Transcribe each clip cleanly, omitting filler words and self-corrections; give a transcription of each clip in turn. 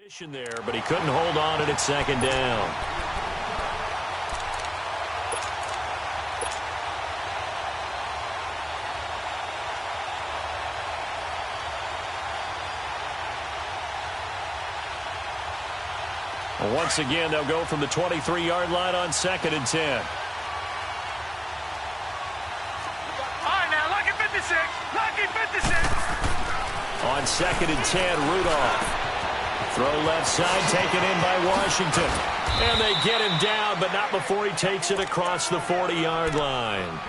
There, but he couldn't hold on at second down. Once again, they'll go from the 23-yard line on 2nd and 10. All right, now, lucky 56. Lucky 56. On 2nd and 10, Rudolph. Throw left side, taken in by Washington. And they get him down, but not before he takes it across the 40-yard line.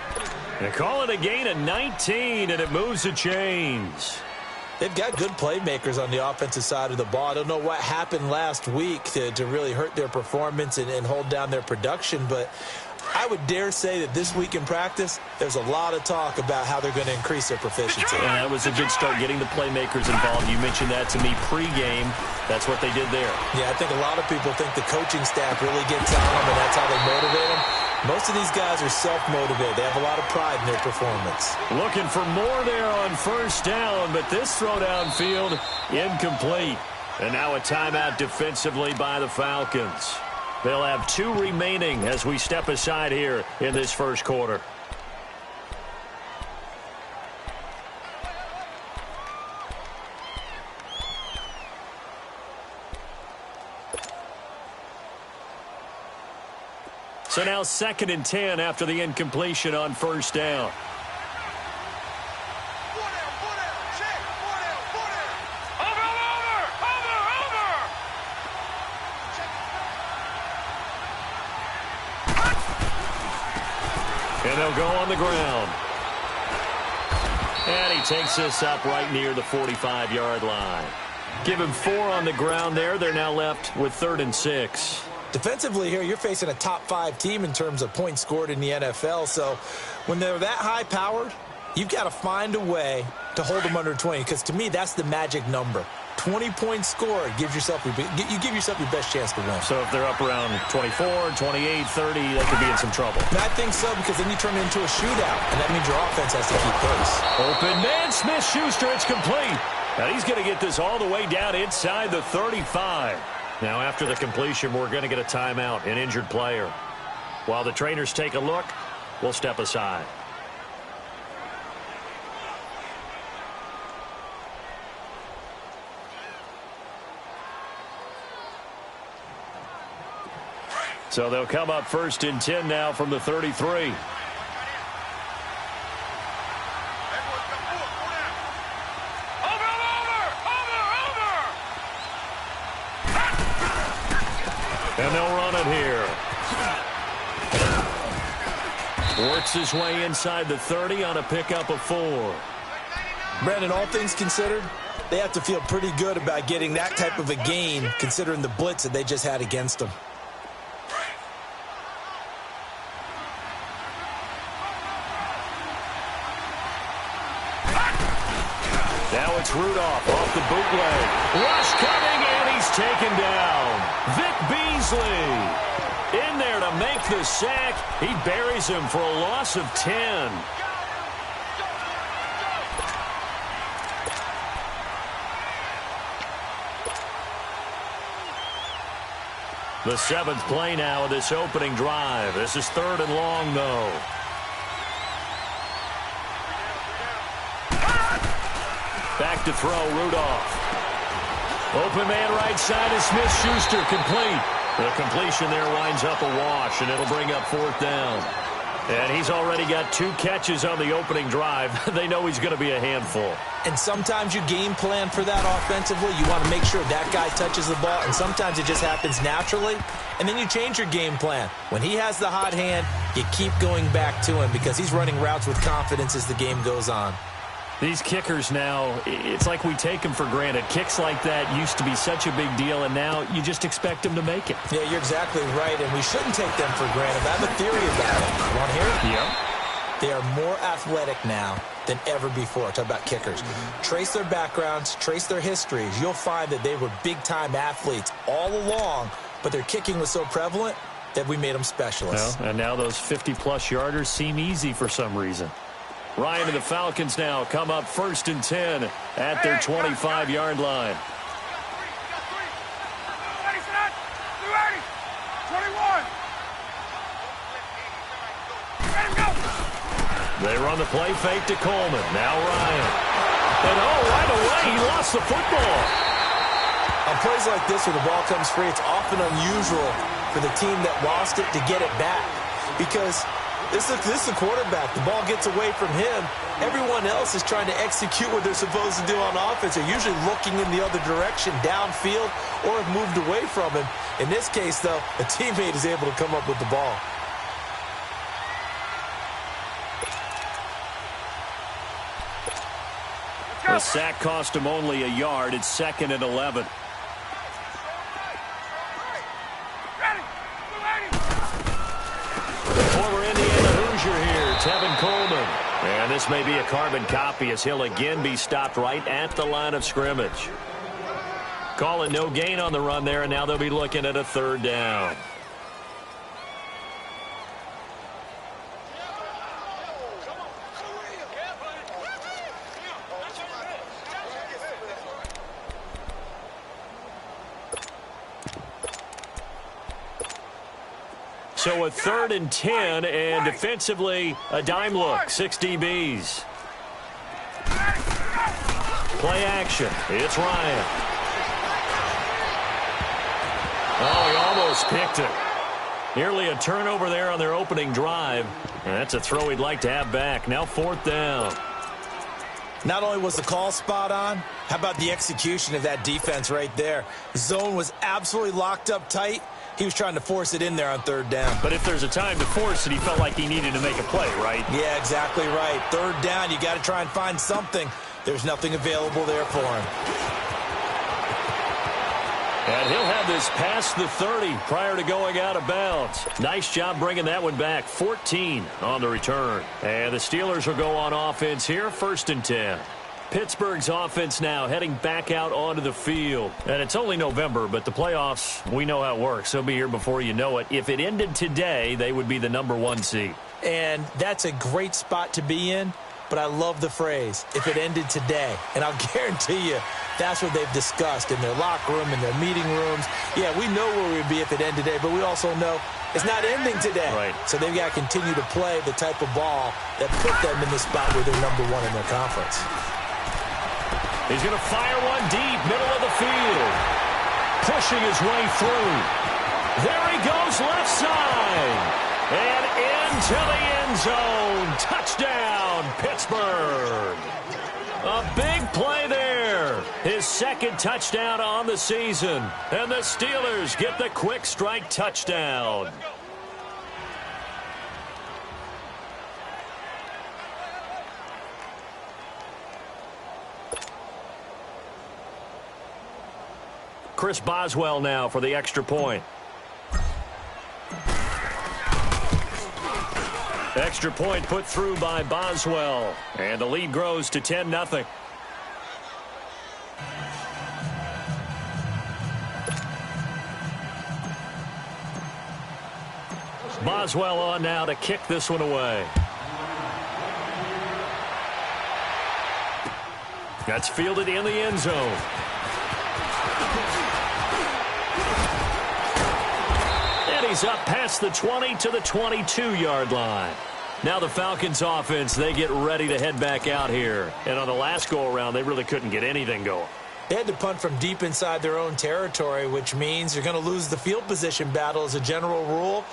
They call it a gain of 19, and it moves the chains. They've got good playmakers on the offensive side of the ball. I don't know what happened last week to really hurt their performance and hold down their production, but I would dare say that this week in practice, there's a lot of talk about how they're going to increase their proficiency. Yeah, that was a good start, getting the playmakers involved. You mentioned that to me pregame. That's what they did there. Yeah, I think a lot of people think the coaching staff really gets on them, and that's how they motivate them. Most of these guys are self-motivated. They have a lot of pride in their performance. Looking for more there on first down, but this throw downfield incomplete. And now a timeout defensively by the Falcons. They'll have 2 remaining as we step aside here in this first quarter. So now 2nd and 10 after the incompletion on first down. And they'll go on the ground. And he takes this up right near the 45-yard line. Give him 4 on the ground there. They're now left with 3rd and 6. Defensively here, you're facing a top-5 team in terms of points scored in the NFL. So when they're that high-powered, you've got to find a way to hold them under 20. Because to me, that's the magic number. 20 points scored, you give yourself your best chance to win. So if they're up around 24, 28, 30, they could be in some trouble. And I think so, because then you turn it into a shootout, and that means your offense has to keep pace. Open man, Smith-Schuster, it's complete. And he's going to get this all the way down inside the 35. Now after the completion, we're going to get a timeout, an injured player. While the trainers take a look, we'll step aside. So they'll come up 1st and 10 now from the 33. And they'll run it here. Works his way inside the 30 on a pickup of 4. Brandon, all things considered, they have to feel pretty good about getting that type of a gain, considering the blitz that they just had against them. Now it's Rudolph off the bootleg. Rush coming, and he's taken down. Vic Beasley in there to make the sack. He buries him for a loss of 10. The 7th play now of this opening drive. This is 3rd and long, though. Back to throw, Rudolph. Open man right side is Smith-Schuster, complete. The completion there winds up a wash, and it'll bring up 4th down. And he's already got 2 catches on the opening drive. They know he's going to be a handful. And sometimes you game plan for that offensively. You want to make sure that guy touches the ball, and sometimes it just happens naturally. And then you change your game plan. When he has the hot hand, you keep going back to him because he's running routes with confidence as the game goes on. These kickers now, it's like we take them for granted. Kicks like that used to be such a big deal, and now you just expect them to make it. Yeah, you're exactly right, and we shouldn't take them for granted. I have a theory about it. You want to hear it? Yep. They are more athletic now than ever before. Talk about kickers. Trace their backgrounds, trace their histories. You'll find that they were big-time athletes all along, but their kicking was so prevalent that we made them specialists. Well, and now those 50-plus yarders seem easy for some reason. Ryan and the Falcons now come up 1st and 10 at their 25-yard line. They run the play fake to Coleman. Now Ryan. And right away, he lost the football. On plays like this where the ball comes free, it's often unusual for the team that lost it to get it back. Because this is the quarterback. The ball gets away from him. Everyone else is trying to execute what they're supposed to do on offense. They're usually looking in the other direction, downfield, or have moved away from him. In this case, though, a teammate is able to come up with the ball. The sack cost him only a yard. It's 2nd and 11. The former Indiana Hoosier here, Tevin Coleman. And this may be a carbon copy as he'll again be stopped right at the line of scrimmage. Call it no gain on the run there, and now they'll be looking at a 3rd down. So a 3rd and 10, and defensively, a dime look, 6 DBs. Play action. It's Ryan. Oh, he almost picked it. Nearly a turnover there on their opening drive. And that's a throw he'd like to have back. Now 4th down. Not only was the call spot on, how about the execution of that defense right there? The zone was absolutely locked up tight. He was trying to force it in there on 3rd down. But if there's a time to force it, he felt like he needed to make a play, right? Yeah, exactly right. 3rd down, you got to try and find something. There's nothing available there for him. And he'll have this past the 30 prior to going out of bounds. Nice job bringing that one back. 14 on the return. And the Steelers will go on offense here, 1st and 10. Pittsburgh's offense now heading back out onto the field. And it's only November, but the playoffs, we know how it works. They'll be here before you know it. If it ended today, they would be the #1 seed. And that's a great spot to be in, but I love the phrase, if it ended today. And I'll guarantee you, that's what they've discussed in their locker room, in their meeting rooms. Yeah, we know where we'd be if it ended today, but we also know it's not ending today. Right. So they've got to continue to play the type of ball that put them in the spot where they're #1 in their conference. He's going to fire one deep, middle of the field. Pushing his way through. There he goes, left side. And into the end zone. Touchdown, Pittsburgh. A big play there. His 2nd touchdown on the season. And the Steelers get the quick strike touchdown. Chris Boswell now for the extra point. Extra point put through by Boswell. And the lead grows to 10-0. Boswell on now to kick this one away. That's fielded in the end zone. And he's up past the 20 to the 22-yard line. Now the Falcons offense, they get ready to head back out here. And on the last go-around, they really couldn't get anything going. They had to punt from deep inside their own territory, which means you're going to lose the field position battle as a general rule.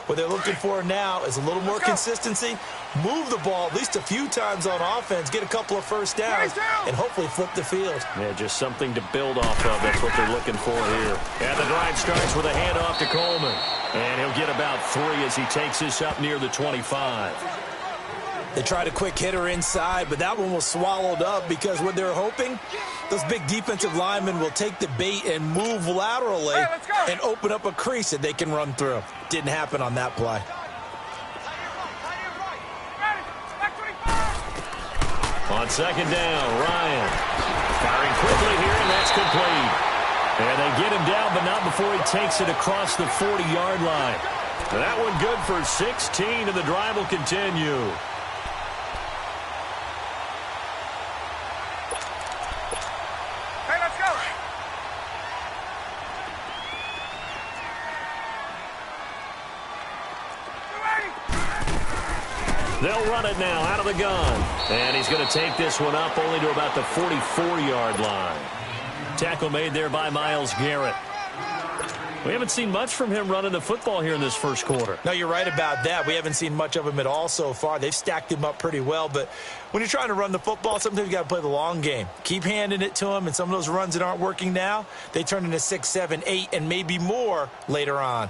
What they're looking for now is a little more consistency, move the ball at least a few times on offense, get a couple of first downs, and hopefully flip the field. Yeah, just something to build off of. That's what they're looking for here. And the drive starts with a handoff to Coleman. And he'll get about 3 as he takes this up near the 25. They tried a quick hitter inside, but that one was swallowed up because what they're hoping, those big defensive linemen will take the bait and move laterally and open up a crease that they can run through. Didn't happen on that play. On 2nd down, Ryan firing quickly here, and that's complete. And they get him down, but not before he takes it across the 40-yard line. That one good for 16, and the drive will continue. They'll run it now out of the gun. And he's going to take this one up only to about the 44-yard line. Tackle made there by Myles Garrett. We haven't seen much from him running the football here in this first quarter. No, you're right about that. We haven't seen much of him at all so far. They've stacked him up pretty well, but when you're trying to run the football, sometimes you got to play the long game. Keep handing it to him, and some of those runs that aren't working now, they turn into 6, 7, 8, and maybe more later on.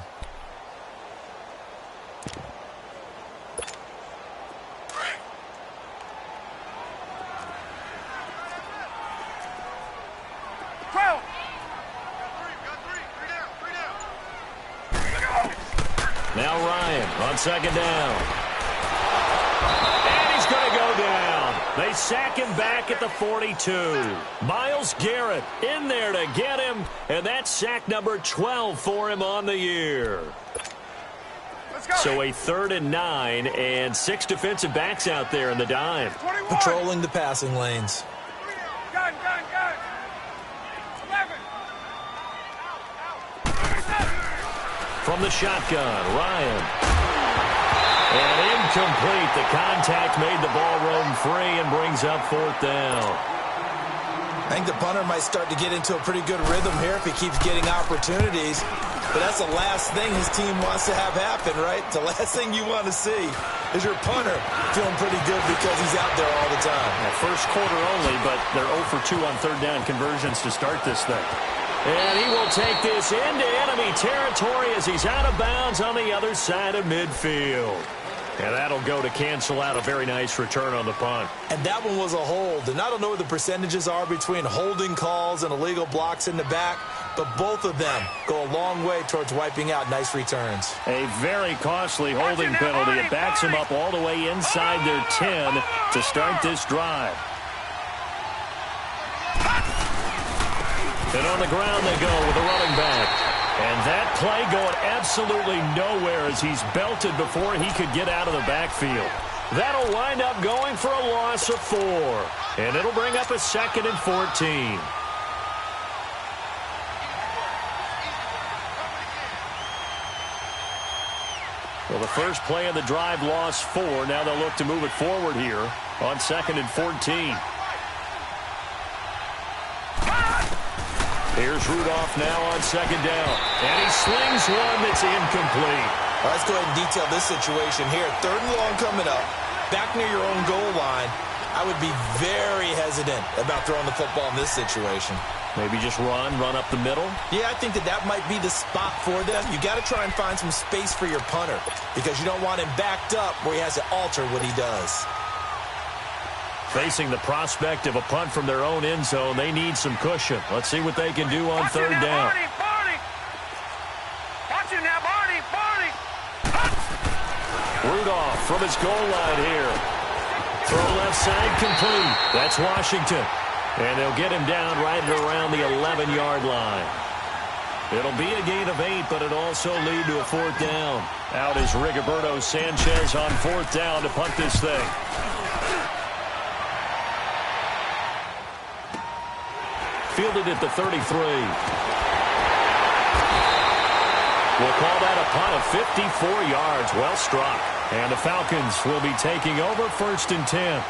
Now Ryan on second down. And he's going to go down. They sack him back at the 42. Myles Garrett in there to get him, and that's sack number 12 for him on the year. So a 3rd and 9, and 6 defensive backs out there in the dime. 21. Patrolling the passing lanes. Gun. 11. From the shotgun, Ryan. And incomplete. The contact made the ball roam free and brings up 4th down. I think the punter might start to get into a pretty good rhythm here if he keeps getting opportunities. But that's the last thing his team wants to have happen, right? The last thing you want to see is your punter feeling pretty good because he's out there all the time. First quarter only, but they're 0 for 2 on 3rd down conversions to start this thing. And he will take this into enemy territory as he's out of bounds on the other side of midfield. And that'll go to cancel out a very nice return on the punt. And that one was a hold. And I don't know what the percentages are between holding calls and illegal blocks in the back, but both of them go a long way towards wiping out nice returns. A very costly holding penalty. It backs them up all the way inside their 10 to start this drive. And on the ground they go with a running back. And that play going absolutely nowhere as he's belted before he could get out of the backfield. That'll wind up going for a loss of 4. And it'll bring up a 2nd and 14. Well, the first play of the drive lost 4. Now they'll look to move it forward here on 2nd and 14. Here's Rudolph now on 2nd down. And he slings one that's incomplete. All right, let's go ahead and detail this situation here. 3rd and long coming up. Back near your own goal line. I would be very hesitant about throwing the football in this situation. Maybe just run up the middle? Yeah, I think that might be the spot for them. You got to try and find some space for your punter because you don't want him backed up where he has to alter what he does. Facing the prospect of a punt from their own end zone, they need some cushion. Let's see what they can do on 3rd down. Barney. Watch it now, Barney. Rudolph from his goal line here. Throw left side complete. That's Washington. And they'll get him down right around the 11-yard line. It'll be a gain of 8, but it'll also lead to a 4th down. Out is Rigoberto Sanchez on 4th down to punt this thing. Fielded at the 33. We'll call that a punt of 54 yards. Well struck. And the Falcons will be taking over 1st and 10.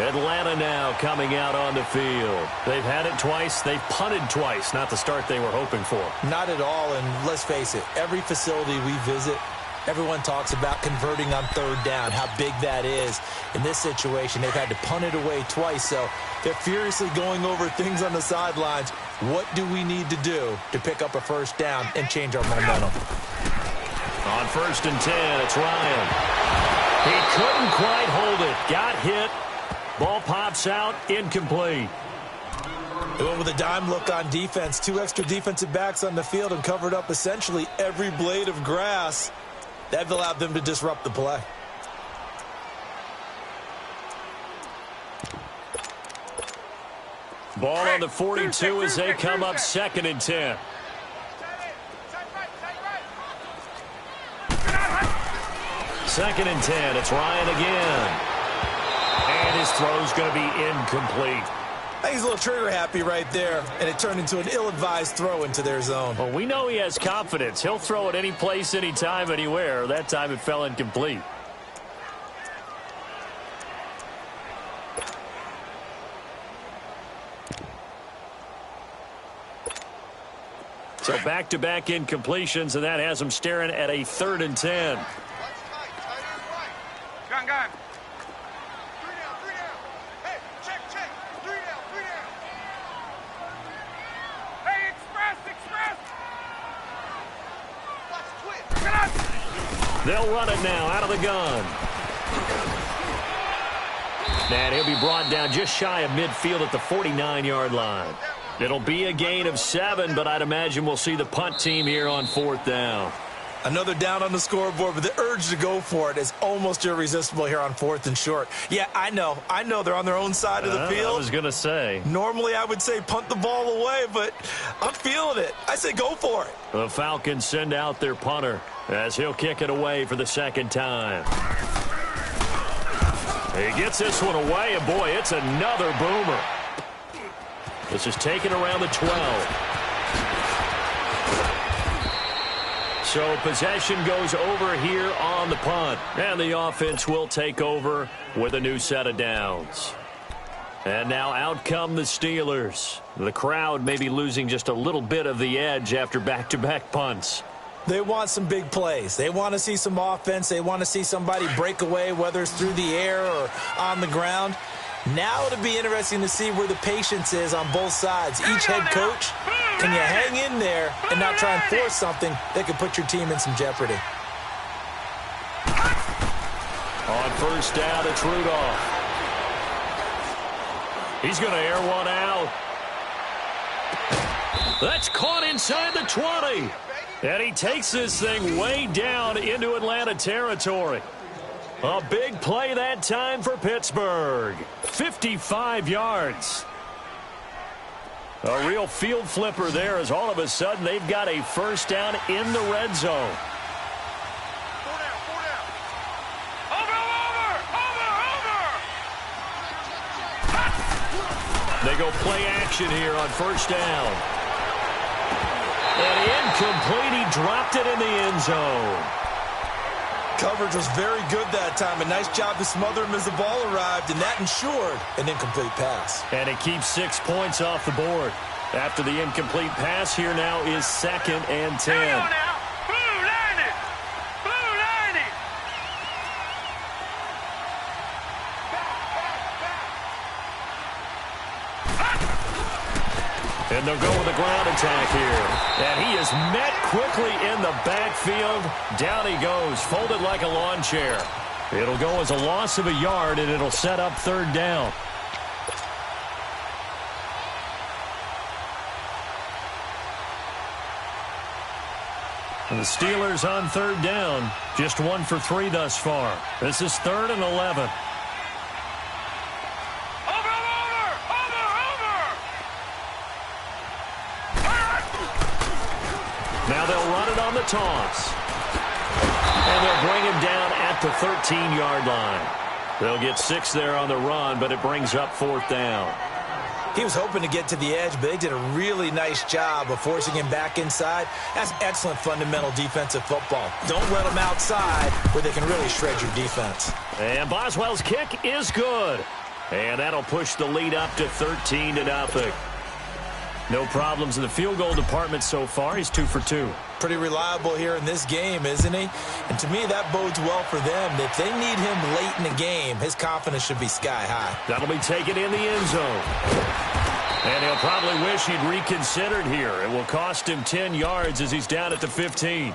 Atlanta now coming out on the field. They've had it twice. They've punted twice. Not the start they were hoping for. Not at all. And let's face it, every facility we visit, everyone talks about converting on 3rd down, how big that is. In this situation, they've had to punt it away twice, so they're furiously going over things on the sidelines. What do we need to do to pick up a 1st down and change our momentum? On 1st and 10, it's Ryan. He couldn't quite hold it. Got hit. Ball pops out. Incomplete. They went with a dime look on defense. 2 extra defensive backs on the field and covered up essentially every blade of grass. That allowed them to disrupt the play. Ball on the 42 as they come up 2nd and 10. Second and 10. It's Ryan again. And his throw's going to be incomplete. I think he's a little trigger happy right there, and it turned into an ill-advised throw into their zone. Well, we know he has confidence. He'll throw it any place, anytime, anywhere. That time it fell incomplete. So back-to-back incompletions, and that has them staring at a 3rd and 10. Gun, gun. They'll run it now out of the gun. And he'll be brought down just shy of midfield at the 49-yard line. It'll be a gain of 7, but I'd imagine we'll see the punt team here on 4th down. Another down on the scoreboard, but the urge to go for it is almost irresistible here on 4th and short. Yeah, I know they're on their own side of the field. I was going to say. Normally I would say punt the ball away, but I'm feeling it. I say go for it. The Falcons send out their punter as he'll kick it away for the 2nd time. He gets this one away, and boy, it's another boomer. This is taken around the 12. So possession goes over here on the punt. And the offense will take over with a new set of downs. And now out come the Steelers. The crowd may be losing just a little bit of the edge after back-to-back punts. They want some big plays. They want to see some offense. They want to see somebody break away, whether it's through the air or on the ground. Now it'll be interesting to see where the patience is on both sides. Each head coach, can you hang in there and not try and force something that could put your team in some jeopardy? On 1st down, it's Rudolph. He's going to air one out. That's caught inside the 20. And he takes this thing way down into Atlanta territory. A big play that time for Pittsburgh. 55 yards. A real field flipper there as all of a sudden they've got a 1st down in the red zone. 4 down. Over. They go play action here on 1st down. And incomplete. He dropped it in the end zone. Coverage was very good that time. A nice job to smother him as the ball arrived, and that ensured an incomplete pass. And it keeps 6 points off the board. After the incomplete pass, here now is 2nd and 10. Blue line it. And they'll go with a ground attack here. And he is met quickly in the backfield. Down he goes, folded like a lawn chair. It'll go as a loss of a yard, and it'll set up 3rd down. And the Steelers on 3rd down. Just 1 for 3 thus far. This is 3rd and 11. Now they'll run it on the toss. And they'll bring him down at the 13-yard line. They'll get 6 there on the run, but it brings up 4th down. He was hoping to get to the edge, but they did a really nice job of forcing him back inside. That's excellent fundamental defensive football. Don't let them outside where they can really shred your defense. And Boswell's kick is good. And that'll push the lead up to 13-0. No problems in the field goal department so far. He's 2 for 2. Pretty reliable here in this game, isn't he? And to me, that bodes well for them. If they need him late in the game, his confidence should be sky high. That'll be taken in the end zone. And he'll probably wish he'd reconsidered here. It will cost him 10 yards as he's down at the 15.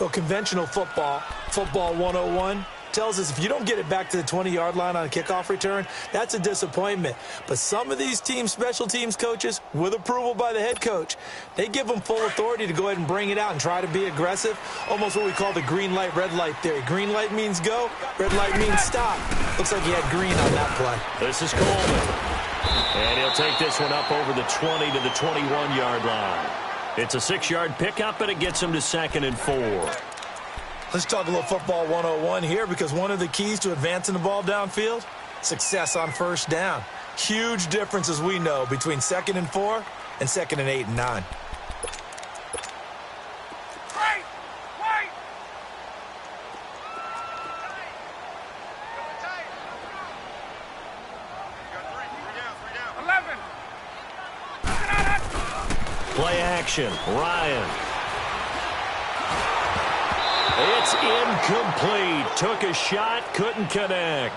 Well, conventional football 101, tells us if you don't get it back to the 20-yard line on a kickoff return, that's a disappointment. But some of these teams, special teams coaches, with approval by the head coach, they give them full authority to go ahead and bring it out and try to be aggressive. Almost what we call the green light, red light theory. Green light means go, red light means stop. Looks like he had green on that play. This is Coleman. And he'll take this one up over the 20 to the 21-yard line. It's a 6-yard pickup, and it gets him to 2nd and 4. Let's talk a little football 101 here, because one of the keys to advancing the ball downfield, success on 1st down. Huge difference, as we know, between 2nd and 4 and 2nd and 8 and 9. Wait! 11. Play action. Ryan. It's incomplete. Took a shot, couldn't connect.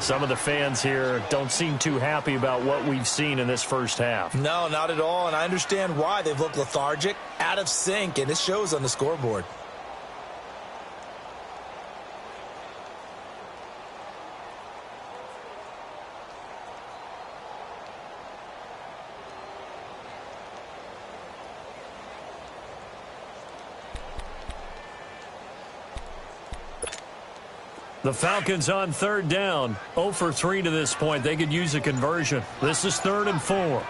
Some of the fans here don't seem too happy about what we've seen in this first half. No, not at all, and I understand why. They've looked lethargic, out of sync, and it shows on the scoreboard. The Falcons on third down. 0 for 3 to this point. They could use a conversion. This is 3rd and 4.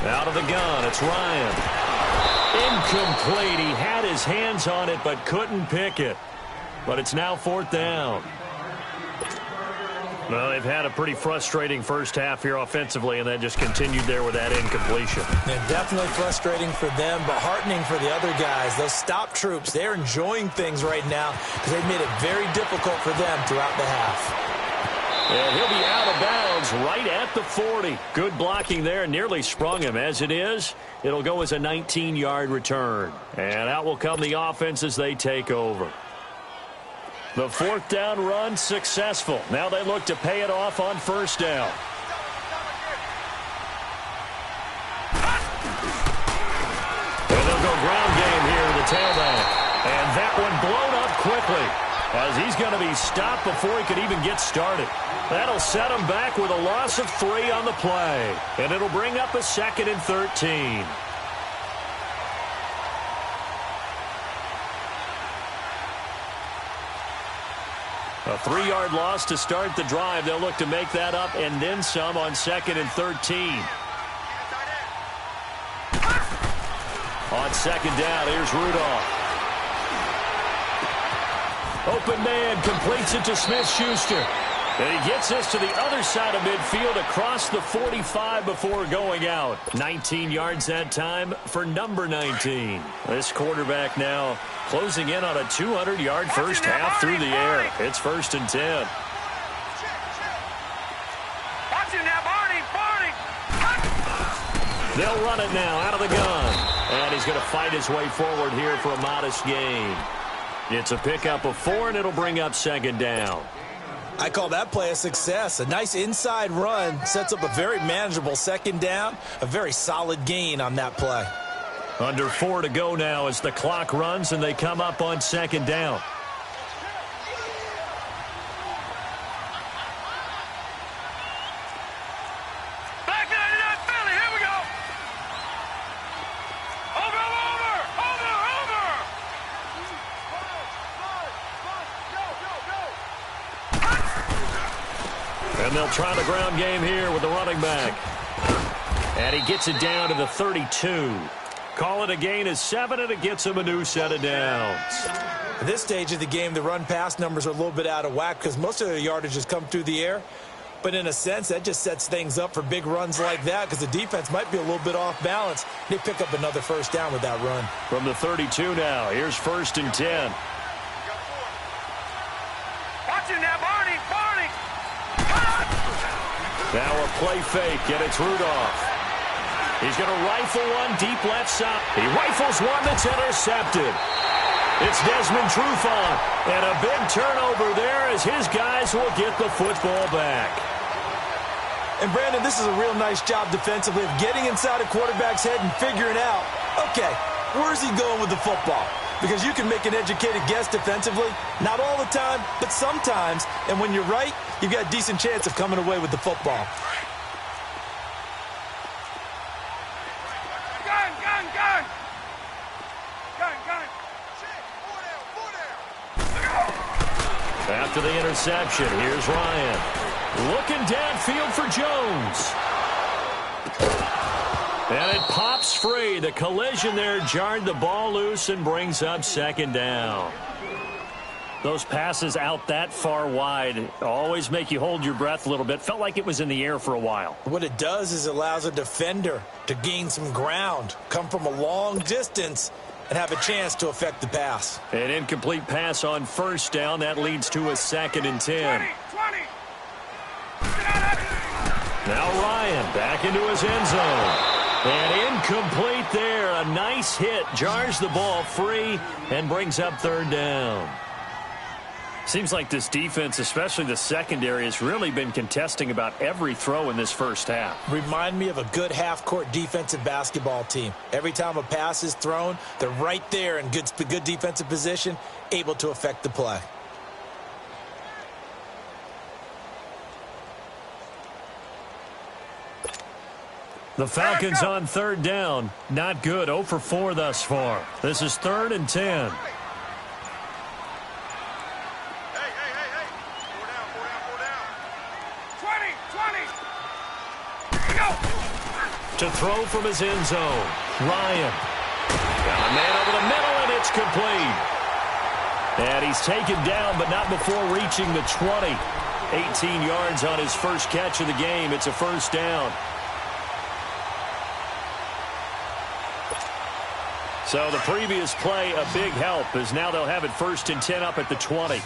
Out of the gun, it's Ryan. Incomplete. He had his hands on it but couldn't pick it. But it's now 4th down. Well, they've had a pretty frustrating first half here offensively, and then just continued there with that incompletion. Yeah, definitely frustrating for them, but heartening for the other guys. Those stop troops, they're enjoying things right now because they've made it very difficult for them throughout the half. And he'll be out of bounds right at the 40. Good blocking there, nearly sprung him. As it is, it'll go as a 19-yard return. And out will come the offense as they take over. The 4th down run successful. Now they look to pay it off on 1st down. And they'll go ground game here to the tailback. And that one blown up quickly as he's going to be stopped before he could even get started. That'll set him back with a loss of 3 on the play. And it'll bring up a 2nd and 13. A 3-yard loss to start the drive. They'll look to make that up and then some on 2nd and 13. On 2nd down, here's Rudolph. Open man completes it to Smith-Schuster. And he gets this to the other side of midfield across the 45 before going out. 19 yards that time for number 19. This quarterback now closing in on a 200-yard first half through the air. It's 1st and 10. They'll run it now out of the gun. And he's going to fight his way forward here for a modest gain. It's a pickup of 4, and it'll bring up 2nd down. I call that play a success. A nice inside run sets up a very manageable 2nd down. A very solid gain on that play. Under 4 to go now as the clock runs and they come up on 2nd down. Back 99 Philly, here we go. Over. And they'll try the ground game here with the running back. And he gets it down to the 32. Call it a gain of 7, and it gets him a new set of downs. At this stage of the game, the run-pass numbers are a little bit out of whack because most of their yardage has come through the air. But in a sense, that just sets things up for big runs like that because the defense might be a little bit off balance. They pick up another 1st down with that run. From the 32 now, here's 1st and 10. Watch it now, Barney. Now a play fake, and it's Rudolph. He's going to rifle one deep left side. He rifles one that's intercepted. It's Desmond Trufant, and a big turnover there as his guys will get the football back. And, Brandon, this is a real nice job defensively of getting inside a quarterback's head and figuring out, okay, where's he going with the football? Because you can make an educated guess defensively, not all the time, but sometimes. And when you're right, you've got a decent chance of coming away with the football. After the interception, here's Ryan. Looking downfield for Jones. And it pops free. The collision there jarred the ball loose and brings up 2nd down. Those passes out that far wide always make you hold your breath a little bit. Felt like it was in the air for a while. What it does is it allows a defender to gain some ground, come from a long distance, and have a chance to affect the pass. An incomplete pass on 1st down. That leads to a 2nd and 10. 20. Now Ryan back into his end zone. And incomplete there. A nice hit. Jars the ball free and brings up third down. Seems like this defense, especially the secondary, has really been contesting about every throw in this first half. Remind me of a good half-court defensive basketball team. Every time a pass is thrown, they're right there in good defensive position, able to affect the play. The Falcons on third down. Not good. 0 for 4 thus far. This is 3rd and 10. To throw from his end zone. Ryan. Got a man over the middle, and it's complete. And he's taken down, but not before reaching the 20. 18 yards on his first catch of the game. It's a first down. So the previous play, a big help, as now they'll have it 1st and 10 up at the 20.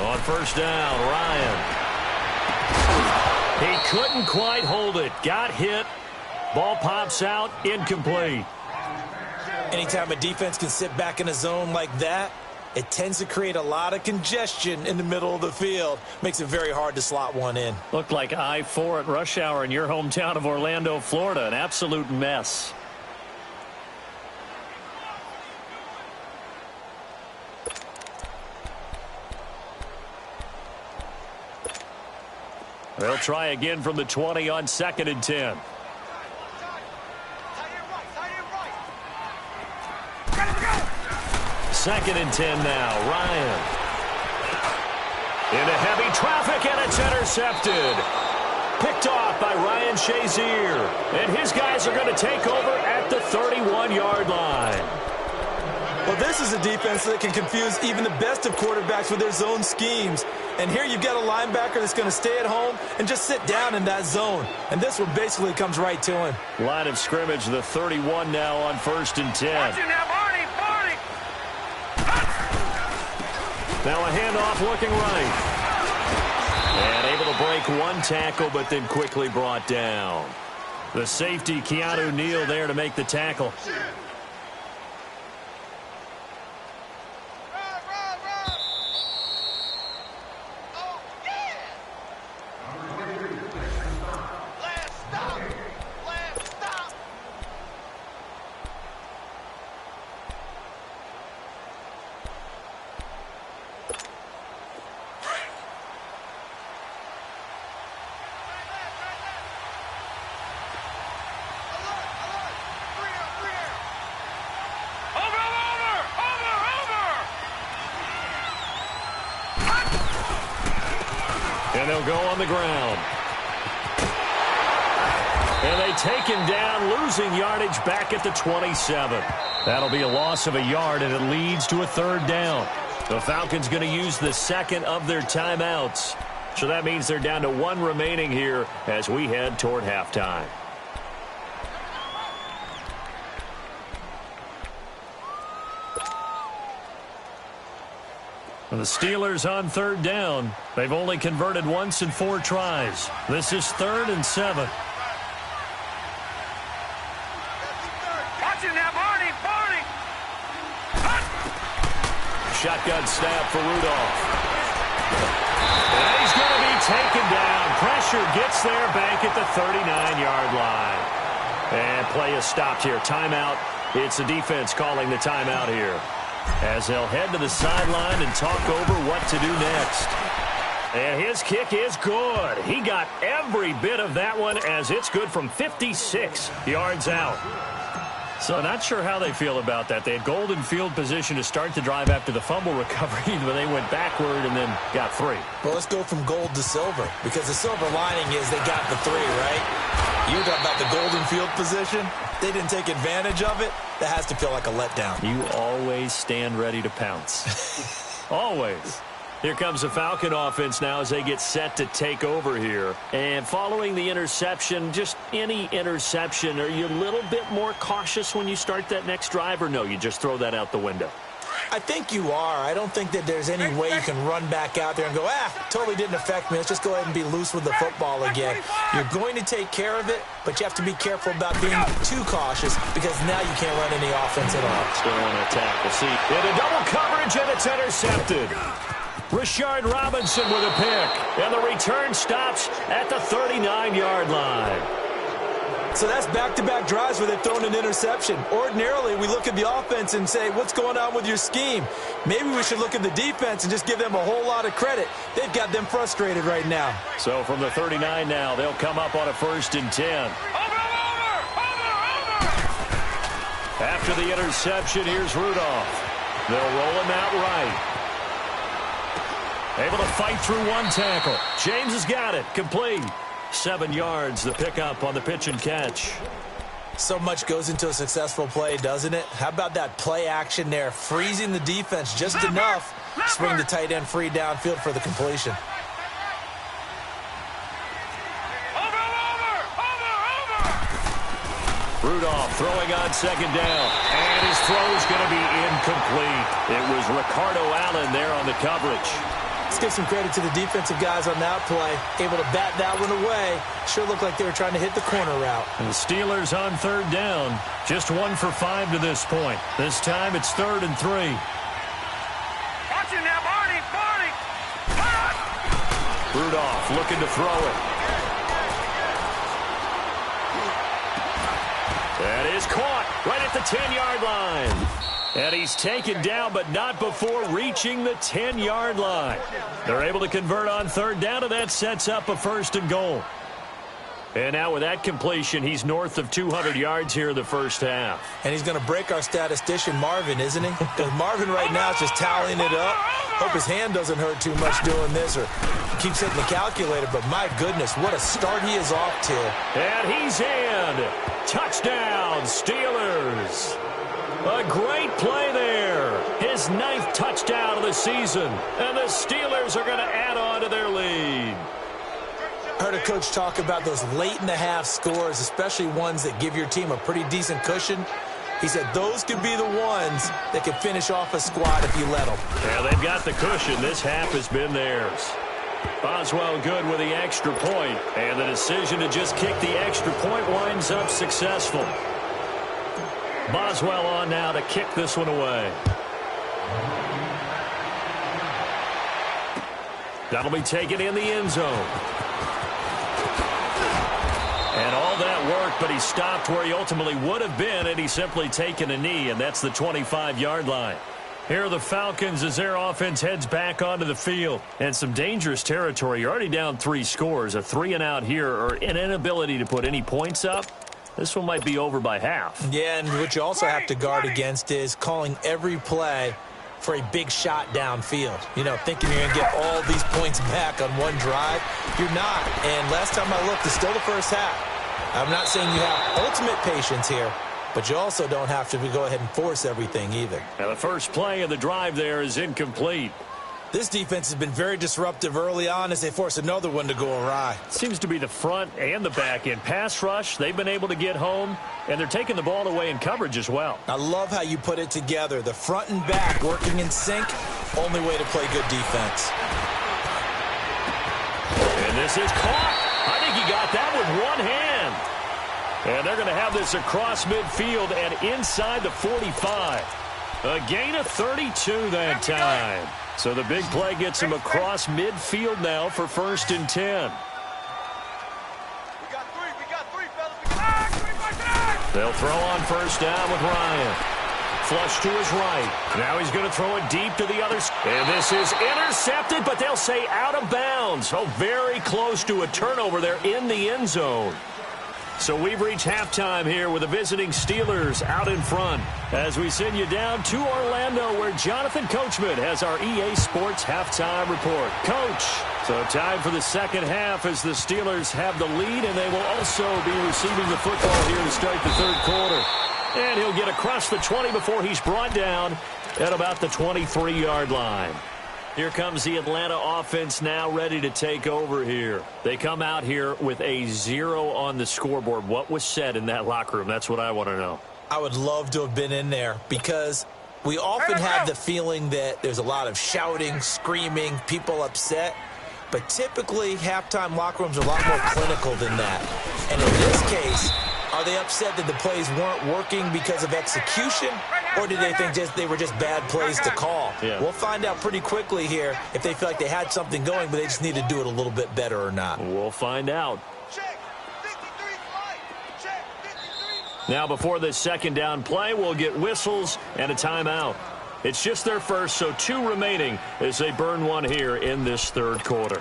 On first down, Ryan. He couldn't quite hold it. Got hit. Ball pops out. Incomplete. Anytime a defense can sit back in a zone like that, it tends to create a lot of congestion in the middle of the field. Makes it very hard to slot one in. Looked like I-4 at rush hour in your hometown of Orlando, Florida. An absolute mess. They'll try again from the 20 on 2nd and 10. Second and 10 now. Ryan. Into heavy traffic, and it's intercepted. Picked off by Ryan Shazier. And his guys are going to take over at the 31-yard line. Well, this is a defense that can confuse even the best of quarterbacks with their zone schemes. And here you've got a linebacker that's going to stay at home and just sit down in that zone. And this one basically comes right to him. Line of scrimmage, the 31 now on 1st and 10. Watch it now, Barney, Barney. Now a handoff looking right. And able to break one tackle, but then quickly brought down. The safety, Keanu Neal, there to make the tackle. And they'll go on the ground. And they take him down, losing yardage back at the 27. That'll be a loss of a yard, and it leads to a 3rd down. The Falcons going to use the 2nd of their timeouts. So that means they're down to 1 remaining here as we head toward halftime. The Steelers on 3rd down. They've only converted once in 4 tries. This is 3rd and 7. Watch it now, Barney, Barney. Shotgun snap for Rudolph. And he's going to be taken down. Pressure gets there back at the 39-yard line. And play is stopped here. Timeout. It's the defense calling the timeout here, as they'll head to the sideline and talk over what to do next. And his kick is good. He got every bit of that one, as it's good from 56 yards out. So not sure how they feel about that. They had golden field position to start the drive after the fumble recovery, but they went backward and then got 3. Well, let's go from gold to silver, because the silver lining is they got the 3, right? You're talking about the golden field position. They didn't take advantage of it. That has to feel like a letdown. You always stand ready to pounce. Always. Here comes the Falcon offense now as they get set to take over here. And following the interception, just any interception, are you a little bit more cautious when you start that next drive, or no, you just throw that out the window? I think you are. I don't think that there's any way you can run back out there and go, totally didn't affect me. Let's just go ahead and be loose with the football again. You're going to take care of it, but you have to be careful about being too cautious because now you can't run any offense at all. Still on the tackle. See, into double coverage, and it's intercepted. Rashard Robinson with a pick, and the return stops at the 39-yard line. So that's back-to-back drives where they've thrown an interception. Ordinarily, we look at the offense and say, what's going on with your scheme? Maybe we should look at the defense and just give them a whole lot of credit. They've got them frustrated right now. So from the 39 now, they'll come up on a 1st and 10. After the interception, here's Rudolph. They'll roll him out right. Able to fight through one tackle. James has got it. Complete. 7 yards, the pickup on the pitch and catch. So much goes into a successful play, doesn't it? How about that play action there? Freezing the defense just enough to swing the tight end free downfield for the completion. Rudolph throwing on 2nd down. And his throw is going to be incomplete. It was Ricardo Allen there on the coverage. Let's give some credit to the defensive guys on that play. Able to bat that one away. Sure looked like they were trying to hit the corner route. And the Steelers on 3rd down. Just 1 for 5 to this point. This time it's 3rd and 3. Watch it now, Barney! Rudolph looking to throw it. That is caught right at the 10-yard line. And he's taken down, but not before reaching the 10-yard line. They're able to convert on 3rd down, and that sets up a 1st and goal. And now with that completion, he's north of 200 yards here in the first half. And he's going to break our statistician, Marvin, isn't he? Because Marvin right now is just tallying it up. Hope his hand doesn't hurt too much doing this or keeps hitting the calculator. But my goodness, what a start he is off to. And he's in. Touchdown, Steelers. A great play there. His 9th touchdown of the season. And the Steelers are going to add on to their lead. I heard a coach talk about those late-in-the-half scores, especially ones that give your team a pretty decent cushion. He said those could be the ones that could finish off a squad if you let them. Yeah, they've got the cushion. This half has been theirs. Boswell good with the extra point. And the decision to just kick the extra point winds up successful. Boswell on now to kick this one away. That'll be taken in the end zone. And all that work, but he stopped where he ultimately would have been had he simply taken a knee, and that's the 25-yard line. Here are the Falcons as their offense heads back onto the field. And some dangerous territory. You're already down 3 scores. A 3-and-out here or an inability to put any points up. This one might be over by half. Yeah, and what you also have to guard against is calling every play for a big shot downfield. You know, thinking you're going to get all these points back on one drive. You're not. And last time I looked, it's still the first half. I'm not saying you have ultimate patience here, but you also don't have to go ahead and force everything either. Now the first play of the drive there is incomplete. This defense has been very disruptive early on as they force another one to go awry. Seems to be the front and the back end. Pass rush, they've been able to get home, and they're taking the ball away in coverage as well. I love how you put it together. The front and back working in sync, only way to play good defense. And this is caught. I think he got that with one hand. And they're going to have this across midfield and inside the 45. A gain of 32 that time. So the big play gets him across midfield now for 1st and 10. We got three, fellas. They'll throw on 1st down with Ryan. Flush to his right. Now he's going to throw it deep to the other side. And this is intercepted, but they'll say out of bounds. Oh, very close to a turnover there in the end zone. So we've reached halftime here with the visiting Steelers out in front as we send you down to Orlando where Jonathan Coachman has our EA Sports halftime report. Coach, so time for the second half as the Steelers have the lead, and they will also be receiving the football here to start the 3rd quarter. And he'll get across the 20 before he's brought down at about the 23-yard line. Here comes the Atlanta offense now ready to take over here. They come out here with a 0 on the scoreboard. What was said in that locker room? That's what I want to know. I would love to have been in there because We often have the feeling that there's a lot of shouting, screaming, people upset. But typically, halftime locker rooms are a lot more clinical than that. And in this case, are they upset that the plays weren't working because of execution? Or do they think they were just bad plays to call? Yeah. We'll find out pretty quickly here if they feel like they had something going, but they just need to do it a little bit better or not. We'll find out. Now, before this second down play, we'll get whistles and a timeout. It's just their first, so 2 remaining as they burn one here in this third quarter.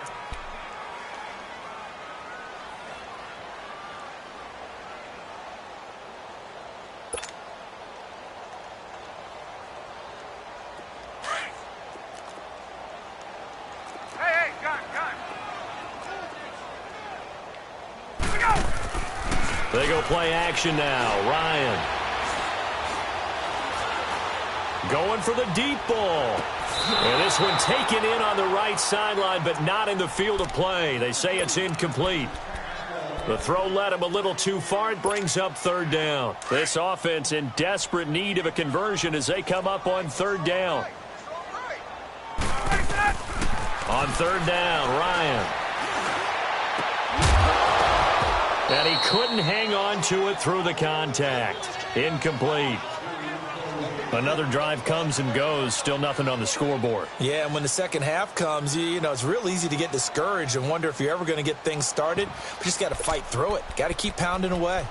Hey, gun. They go play action now. Ryan going for the deep ball. And this one taken in on the right sideline, but not in the field of play. They say it's incomplete. The throw led him a little too far. It brings up third down. This offense in desperate need of a conversion as they come up on third down. On third down, Ryan. And he couldn't hang on to it through the contact. Incomplete. Another drive comes and goes. Still nothing on the scoreboard. Yeah, and when the second half comes, you know, it's real easy to get discouraged and wonder if you're ever going to get things started. But you just got to fight through it. Got to keep pounding away.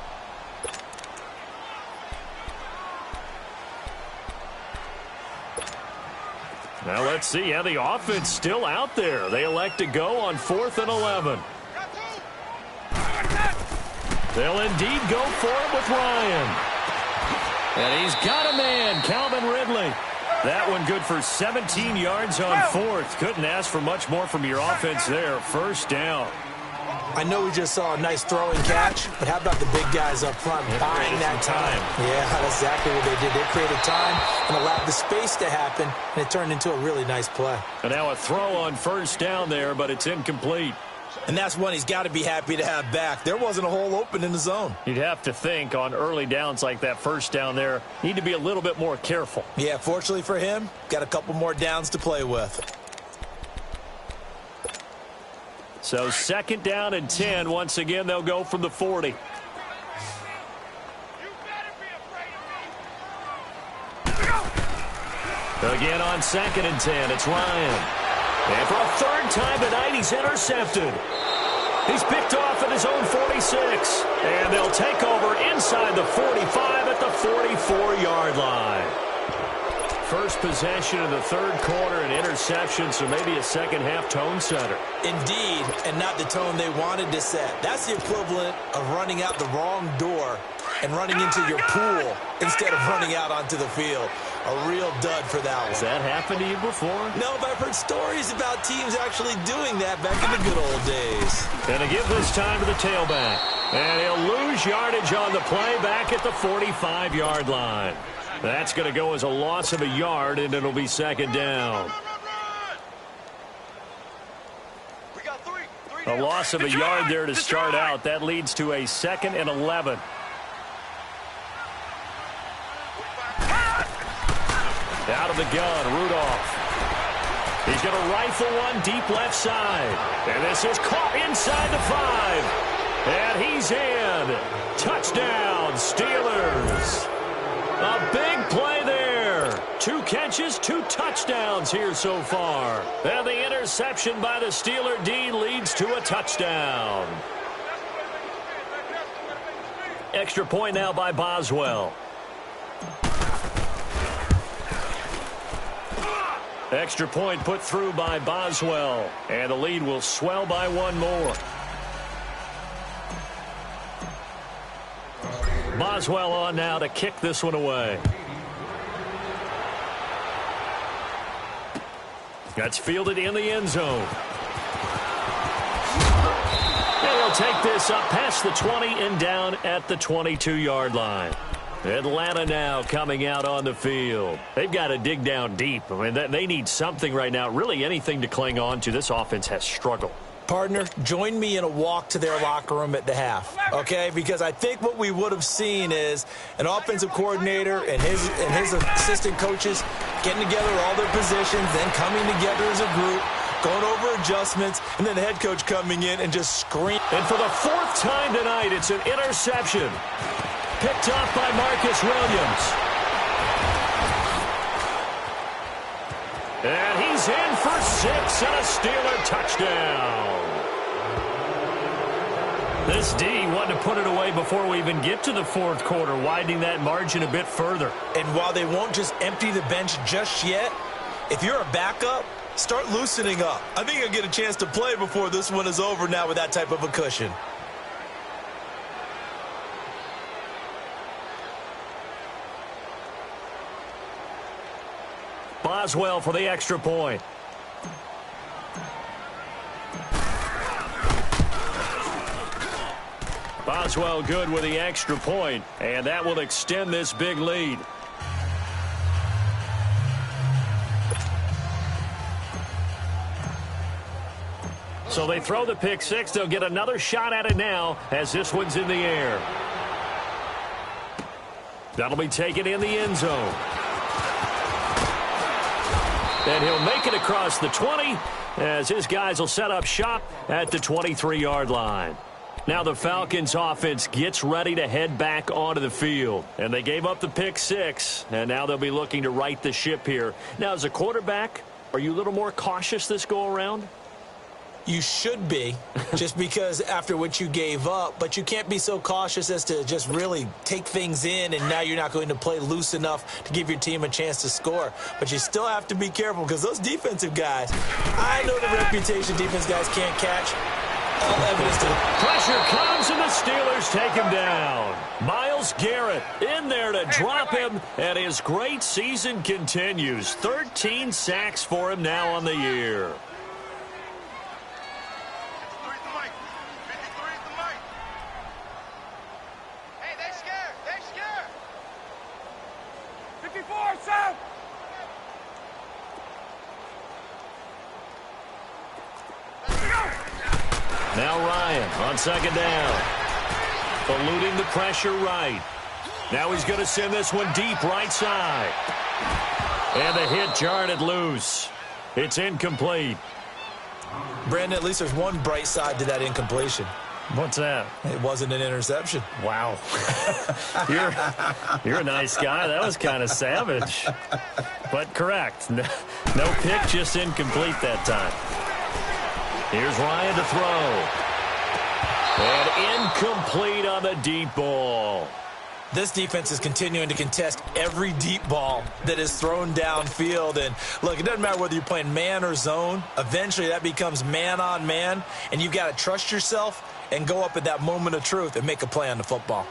Now let's see how the offense still out there. They elect to go on 4th and 11. They'll indeed go for it with Ryan. And he's got a man, Calvin Ridley. That one good for 17 yards on 4th. Couldn't ask for much more from your offense there. First down. I know we just saw a nice throwing catch, but how about the big guys up front buying that time? Yeah, that's exactly what they did. They created time and allowed the space to happen, and it turned into a really nice play. And now a throw on first down there, but it's incomplete. And that's one he's got to be happy to have back. There wasn't a hole open in the zone. You'd have to think on early downs like that first down there, need to be a little bit more careful. Yeah, fortunately for him, got a couple more downs to play with. So second down and 10. Once again, they'll go from the 40. Again on second and 10, it's Ryan. And for a third time tonight, he's intercepted. He's picked off at his own 46. And they'll take over inside the 45 at the 44-yard line. First possession of the third quarter, an interception, so maybe a second-half tone setter. Indeed, and not the tone they wanted to set. That's the equivalent of running out the wrong door and running into your pool instead of running out onto the field. A real dud for that one. Has that happened to you before? No, but I've heard stories about teams actually doing that back in the good old days. And to give this time to the tailback. And he'll lose yardage on the play back at the 45-yard line. That's going to go as a loss of a yard, and it'll be second down. A loss of a yard there to start out. That leads to a 2nd and 11. Out of the gun, Rudolph. He's going to rifle one deep left side. And this is caught inside the 5. And he's in. Touchdown, Steelers. A big play there. 2 catches, 2 touchdowns here so far. And the interception by the Steeler D leads to a touchdown. Extra point now by Boswell. Extra point put through by Boswell. And the lead will swell by 1 more. Boswell on now to kick this one away. That's fielded in the end zone. And he'll take this up past the 20 and down at the 22-yard line. Atlanta now coming out on the field. They've got to dig down deep. I mean, they need something right now, really anything to cling on to. This offense has struggled. Partner, join me in a walk to their locker room at the half, okay? Because I think what we would have seen is an offensive coordinator and his assistant coaches getting together all their positions, then coming together as a group, going over adjustments, and then the head coach coming in and just screaming. And for the 4th time tonight, it's an interception. Picked off by Marcus Williams. And he's in for 6 and a Steeler touchdown. This D wanted to put it away before we even get to the 4th quarter, widening that margin a bit further. And while they won't just empty the bench just yet, if you're a backup, start loosening up. I think you'll get a chance to play before this one is over now with that type of a cushion. Boswell for the extra point. Boswell good with the extra point, and that will extend this big lead. So they throw the pick six. They'll get another shot at it now as this one's in the air. That'll be taken in the end zone. And he'll make it across the 20 as his guys will set up shop at the 23-yard line. Now the Falcons offense gets ready to head back onto the field. And they gave up the pick six, and now they'll be looking to right the ship here. Now, as a quarterback, are you a little more cautious this go-around? You should be, just because after what you gave up, but you can't be so cautious as to just really take things in, and now you're not going to play loose enough to give your team a chance to score. But you still have to be careful because those defensive guys, I know the reputation defense guys can't catch. All evidence to the pressure comes, and the Steelers take him down. Myles Garrett in there to drop him, and his great season continues. 13 sacks for him now on the year. Now Ryan on second down. Eluding the pressure right. Now he's going to send this one deep right side. And the hit jarred it loose. It's incomplete. Brandon, at least there's one bright side to that incompletion. What's that? It wasn't an interception. Wow. You're a nice guy. That was kind of savage. But correct. No pick, just incomplete that time. Here's Ryan to throw. And incomplete on the deep ball. This defense is continuing to contest every deep ball that is thrown downfield. And, look, it doesn't matter whether you're playing man or zone. Eventually, that becomes man on man. And you've got to trust yourself and go up at that moment of truth and make a play on the football.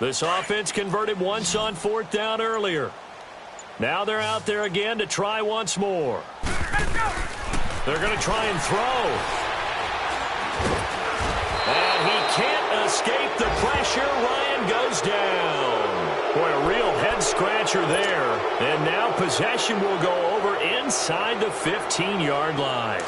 This offense converted once on fourth down earlier. Now they're out there again to try once more. They're going to try and throw. And he can't escape the pressure. Ryan goes down. Boy, a real head-scratcher there. And now possession will go over inside the 15-yard line.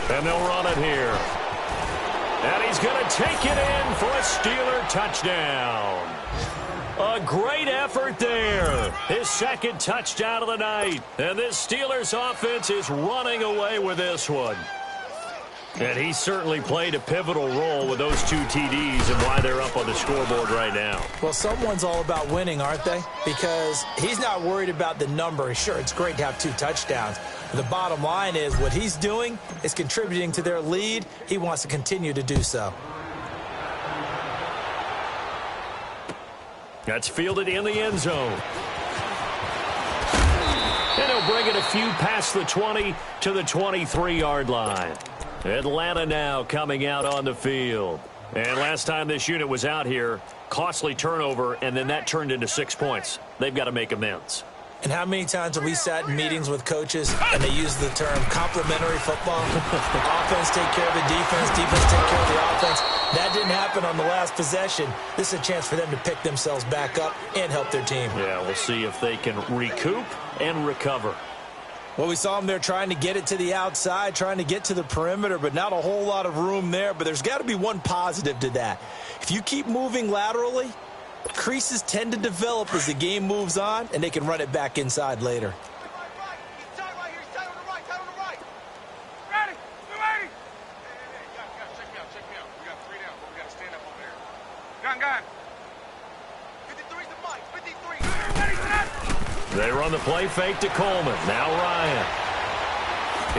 And they'll run it here. And he's going to take it in for a Steeler touchdown. A great effort there. His second touchdown of the night. And this Steelers offense is running away with this one. And he certainly played a pivotal role with those two TDs and why they're up on the scoreboard right now. Well, someone's all about winning, aren't they? Because he's not worried about the number. Sure, it's great to have 2 touchdowns. But the bottom line is what he's doing is contributing to their lead. He wants to continue to do so. That's fielded in the end zone. And he'll bring it a few past the 20 to the 23-yard line. Atlanta now coming out on the field. And last time this unit was out here, costly turnover, and then that turned into 6 points. They've got to make amends. And how many times have we sat in meetings with coaches and they use the term complementary football? Offense take care of the defense, defense take care of the offense. That didn't happen on the last possession. This is a chance for them to pick themselves back up and help their team. Yeah, we'll see if they can recoup and recover. Well, we saw them there trying to get it to the outside, trying to get to the perimeter, but not a whole lot of room there. But there's got to be one positive to that. If you keep moving laterally, creases tend to develop as the game moves on, and they can run it back inside later. They run the play fake to Coleman. Now Ryan.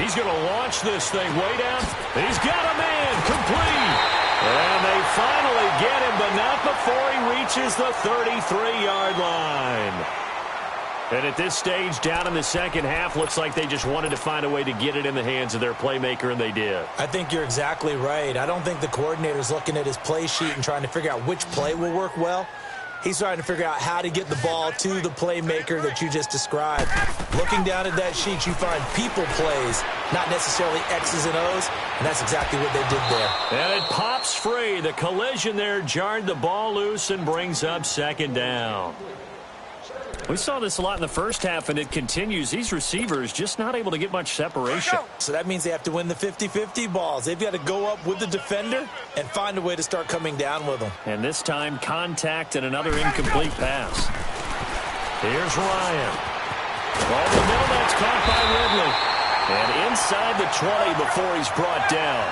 He's going to launch this thing way down. He's got a man complete. And they finally get him, but not before he reaches the 33-yard line. And at this stage, down in the second half, looks like they just wanted to find a way to get it in the hands of their playmaker, and they did. I think you're exactly right. I don't think the coordinator's looking at his play sheet and trying to figure out which play will work well. He's trying to figure out how to get the ball to the playmaker that you just described. Looking down at that sheet, you find people plays, not necessarily X's and O's, and that's exactly what they did there. And it pops free. The collision there jarred the ball loose and brings up second down. We saw this a lot in the first half, and it continues. These receivers just not able to get much separation. So that means they have to win the 50-50 balls. They've got to go up with the defender and find a way to start coming down with them. And this time, contact and another incomplete pass. Here's Ryan. Ball in the middle, that's caught by Ridley. And inside the 20 before he's brought down.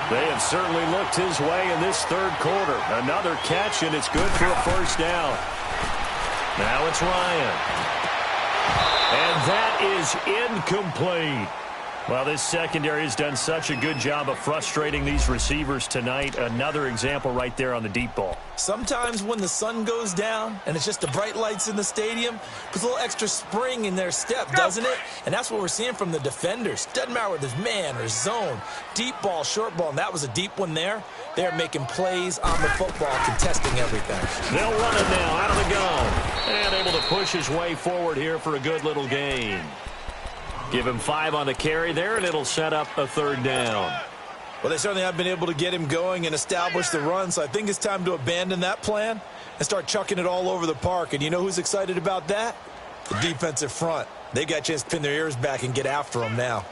They have certainly looked his way in this third quarter. Another catch, and it's good for a first down. Now it's Ryan. And that is incomplete. Well, this secondary has done such a good job of frustrating these receivers tonight. Another example right there on the deep ball. Sometimes when the sun goes down and it's just the bright lights in the stadium, puts a little extra spring in their step, doesn't it? And that's what we're seeing from the defenders. Doesn't matter whether it's man or zone, deep ball, short ball, and that was a deep one there. They're making plays on the football, contesting everything. They'll run it now out of the gun. And able to push his way forward here for a good little gain. Give him 5 on the carry there, and it'll set up a third down. Well, they certainly have been able to get him going and establish the run, so I think it's time to abandon that plan and start chucking it all over the park. And you know who's excited about that? The defensive front. They got a chance to pin their ears back and get after him now.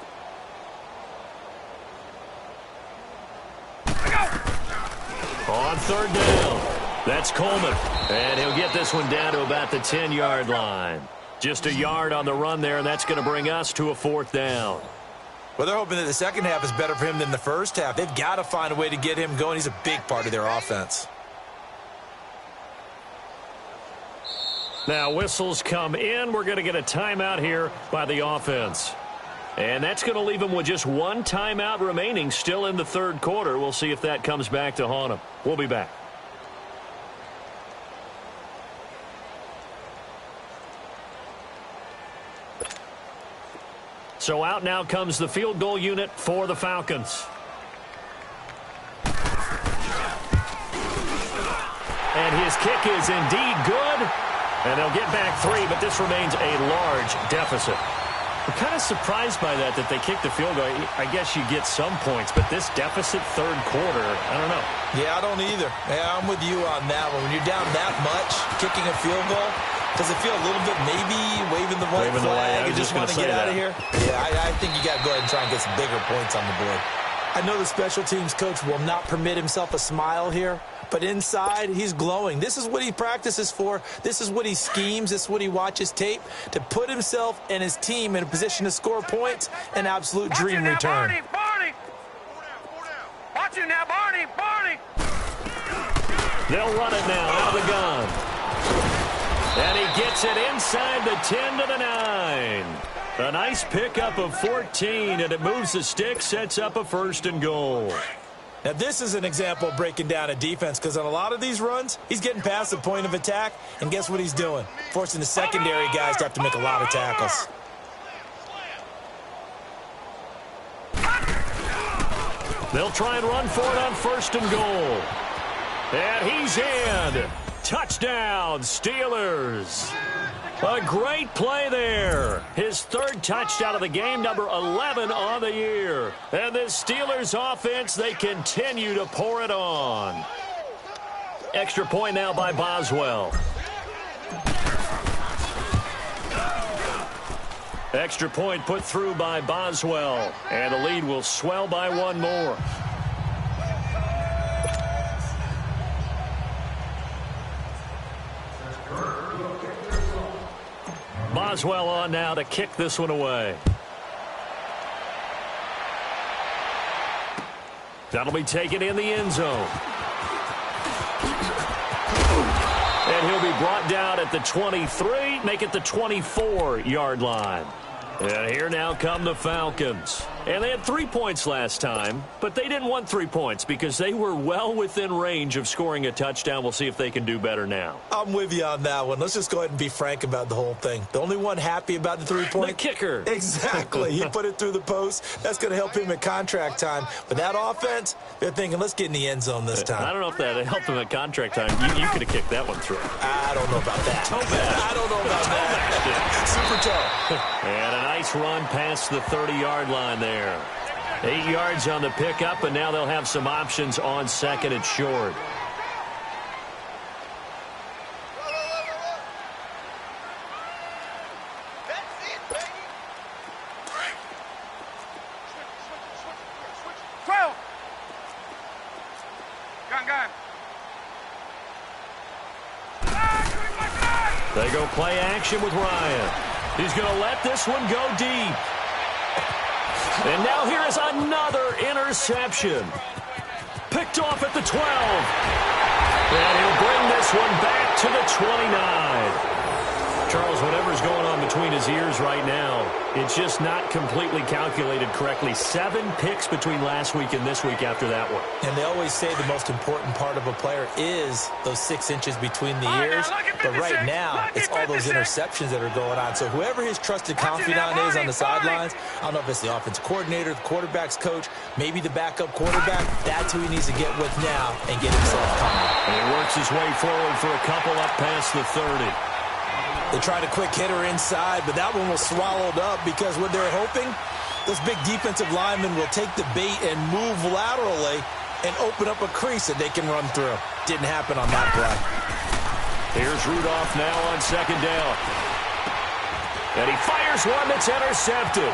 On third down, that's Coleman. And he'll get this one down to about the 10-yard line. Just a yard on the run there, and that's going to bring us to a fourth down. Well, they're hoping that the second half is better for him than the first half. They've got to find a way to get him going. He's a big part of their offense. Now, whistles come in. We're going to get a timeout here by the offense. And that's going to leave them with just one timeout remaining still in the third quarter. We'll see if that comes back to haunt them. We'll be back. So out now comes the field goal unit for the Falcons. And his kick is indeed good. And they'll get back 3, but this remains a large deficit. I'm kind of surprised by that they kicked the field goal. I guess you get some points, but this deficit third quarter, I don't know. Yeah, I don't either. Yeah, I'm with you on that one. When you're down that much, kicking a field goal, does it feel a little bit maybe waving the white flag and just want to get out of here? Yeah, I think you got to go ahead and try and get some bigger points on the board. I know the special teams coach will not permit himself a smile here, but inside, he's glowing. This is what he practices for. This is what he schemes. This is what he watches tape to put himself and his team in a position to score points. An absolute dream return. Barney! Watch it now, Barney! They'll run it now out of the gun. And he gets it inside the 10 to the 9. A nice pickup of 14, and it moves the stick, sets up a first and goal. Now, this is an example of breaking down a defense, because on a lot of these runs, he's getting past the point of attack, and guess what he's doing? Forcing the secondary guys to have to make a lot of tackles. They'll try and run for it on first and goal. And he's in. Touchdown, Steelers. A great play there. His third touchdown of the game, number 11 on the year. And this Steelers offense, they continue to pour it on. Extra point now by Boswell. Extra point put through by Boswell. And the lead will swell by one more. Boswell on now to kick this one away. That'll be taken in the end zone. And he'll be brought down at the 23, make it the 24-yard line. And here now come the Falcons. And they had 3 points last time, but they didn't want 3 points because they were well within range of scoring a touchdown. We'll see if they can do better now. I'm with you on that one. Let's just go ahead and be frank about the whole thing. The only one happy about the 3-point? The kicker. Exactly. He put it through the post. That's going to help him at contract time. But that offense, they're thinking, let's get in the end zone this time. I don't know if that helped him at contract time. You could have kicked that one through. I don't know about that. I don't know about that. Super toe. And a nice run past the 30-yard line there. 8 yards on the pickup, and now they'll have some options on second and short. They go play action with Ryan. He's going to let this one go deep. And now here is another interception. Picked off at the 12. And he'll bring this one back to the 29. Charles, whatever's going on between his ears right now, it's just not completely calculated correctly. 7 picks between last week and this week after that one. And they always say the most important part of a player is those 6 inches between the ears. But right now, it's all those interceptions that are going on. So whoever his trusted confidant is on the sidelines, I don't know if it's the offensive coordinator, the quarterback's coach, maybe the backup quarterback, that's who he needs to get with now and get himself coming. And he works his way forward for a couple up past the 30. They tried a quick hitter inside, but that one was swallowed up because what they're hoping, those big defensive linemen will take the bait and move laterally and open up a crease that they can run through. Didn't happen on that play. Here's Rudolph now on second down. And he fires one that's intercepted.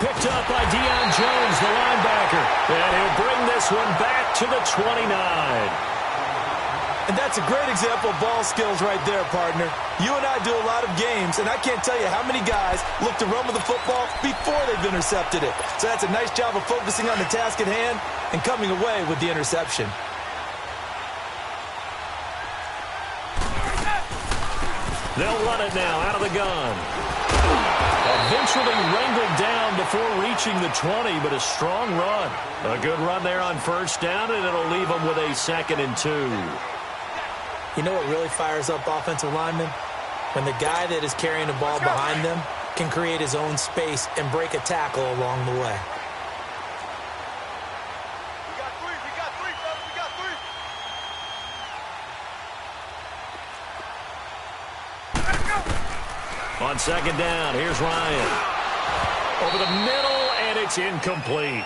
Picked up by Deion Jones, the linebacker. And he'll bring this one back to the 29. And that's a great example of ball skills right there, partner. You and I do a lot of games, and I can't tell you how many guys look to run with the football before they've intercepted it. So that's a nice job of focusing on the task at hand and coming away with the interception. They'll run it now out of the gun. Eventually wrangled down before reaching the 20, but a strong run. A good run there on first down, and it'll leave them with a 2nd and 2. You know what really fires up offensive linemen? When the guy that is carrying the ball behind them can create his own space and break a tackle along the way. We got three, fellas. We got three. Let's go. On second down, here's Ryan. Over the middle, and it's incomplete.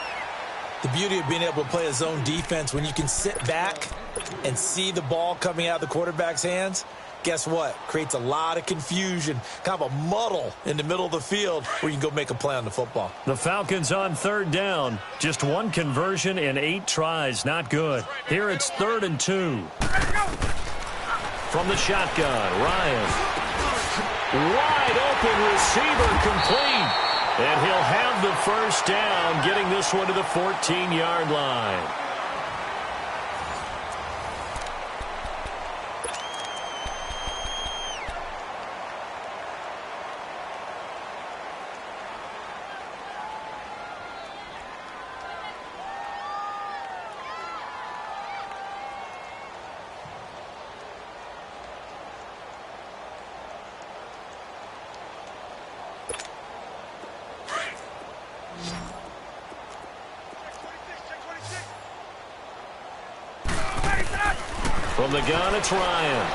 The beauty of being able to play a zone defense, when you can sit back and see the ball coming out of the quarterback's hands, guess what? Creates a lot of confusion, kind of a muddle in the middle of the field where you can go make a play on the football. The Falcons on third down. Just 1 conversion in 8 tries. Not good. Here it's 3rd and 2. From the shotgun, Ryan. Wide open receiver complete. And he'll have the first down, getting this one to the 14-yard line. From the gun, it's Ryan.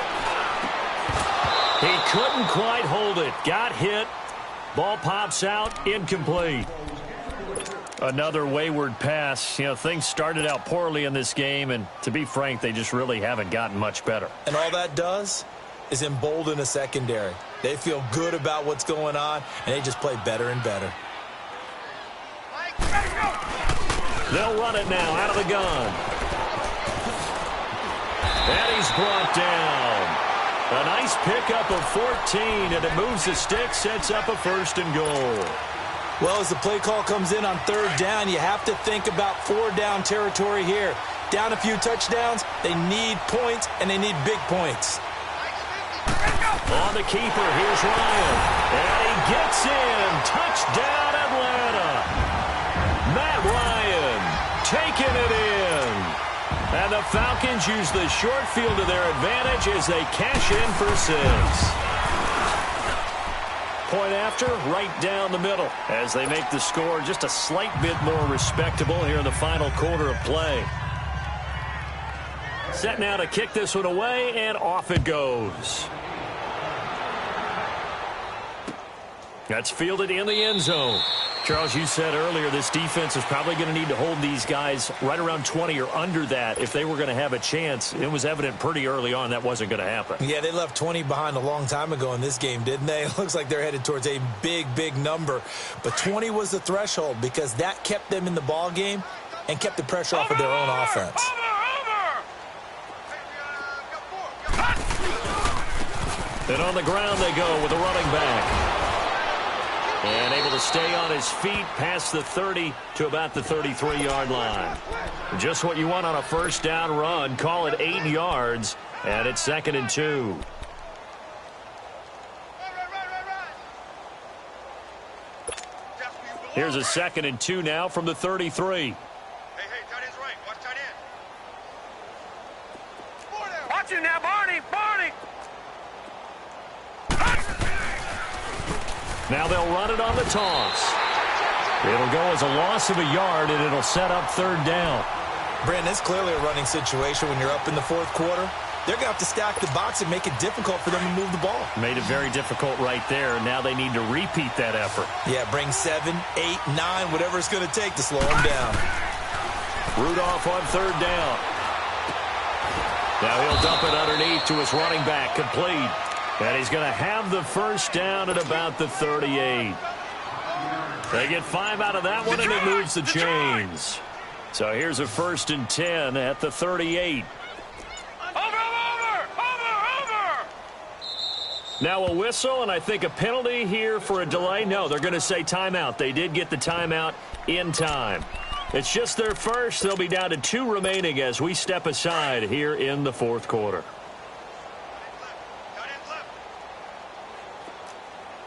He couldn't quite hold it. Got hit. Ball pops out. Incomplete. Another wayward pass. You know, things started out poorly in this game, and to be frank, they just really haven't gotten much better. And all that does is embolden a secondary. They feel good about what's going on, and they just play better and better. They'll run it now out of the gun. And he's brought down. A nice pickup of 14, and it moves the stick, sets up a 1st and goal. Well, as the play call comes in on 3rd down, you have to think about 4-down territory here. Down a few touchdowns, they need points, and they need big points. On the keeper, here's Ryan. And he gets in. Touchdown, Atlanta. Matt Ryan taking it in. And the Falcons use the short field to their advantage as they cash in for 6. Point after, right down the middle, as they make the score just a slight bit more respectable here in the final quarter of play. Set now to kick this one away, and off it goes. That's fielded in the end zone. Charles, you said earlier this defense is probably going to need to hold these guys right around 20 or under that if they were going to have a chance. It was evident pretty early on that wasn't going to happen. Yeah, they left 20 behind a long time ago in this game, didn't they? It looks like they're headed towards a big, big number. But 20 was the threshold because that kept them in the ball game and kept the pressure off of their own offense. And on the ground they go with a running back. And able to stay on his feet past the 30 to about the 33-yard line. Just what you want on a 1st down run. Call it 8 yards, and it's 2nd and 2. Here's a 2nd and 2 now from the 33. Hey, tight end's right. Watch tight end. Watch him now, Barney. Barney. Now they'll run it on the toss. It'll go as a loss of a yard, and it'll set up 3rd down. Brandon, it's clearly a running situation when you're up in the 4th quarter. They're going to have to stack the box and make it difficult for them to move the ball. Made it very difficult right there. Now they need to repeat that effort. Yeah, bring 7, 8, 9, whatever it's going to take to slow them down. Rudolph on 3rd down. Now he'll dump it underneath to his running back, complete. And he's going to have the 1st down at about the 38. They get 5 out of that one, and it moves the chains. So here's a 1st and 10 at the 38. Over! Now a whistle, and I think a penalty here for a delay. No, they're going to say timeout. They did get the timeout in time. It's just their first. They'll be down to 2 remaining as we step aside here in the 4th quarter.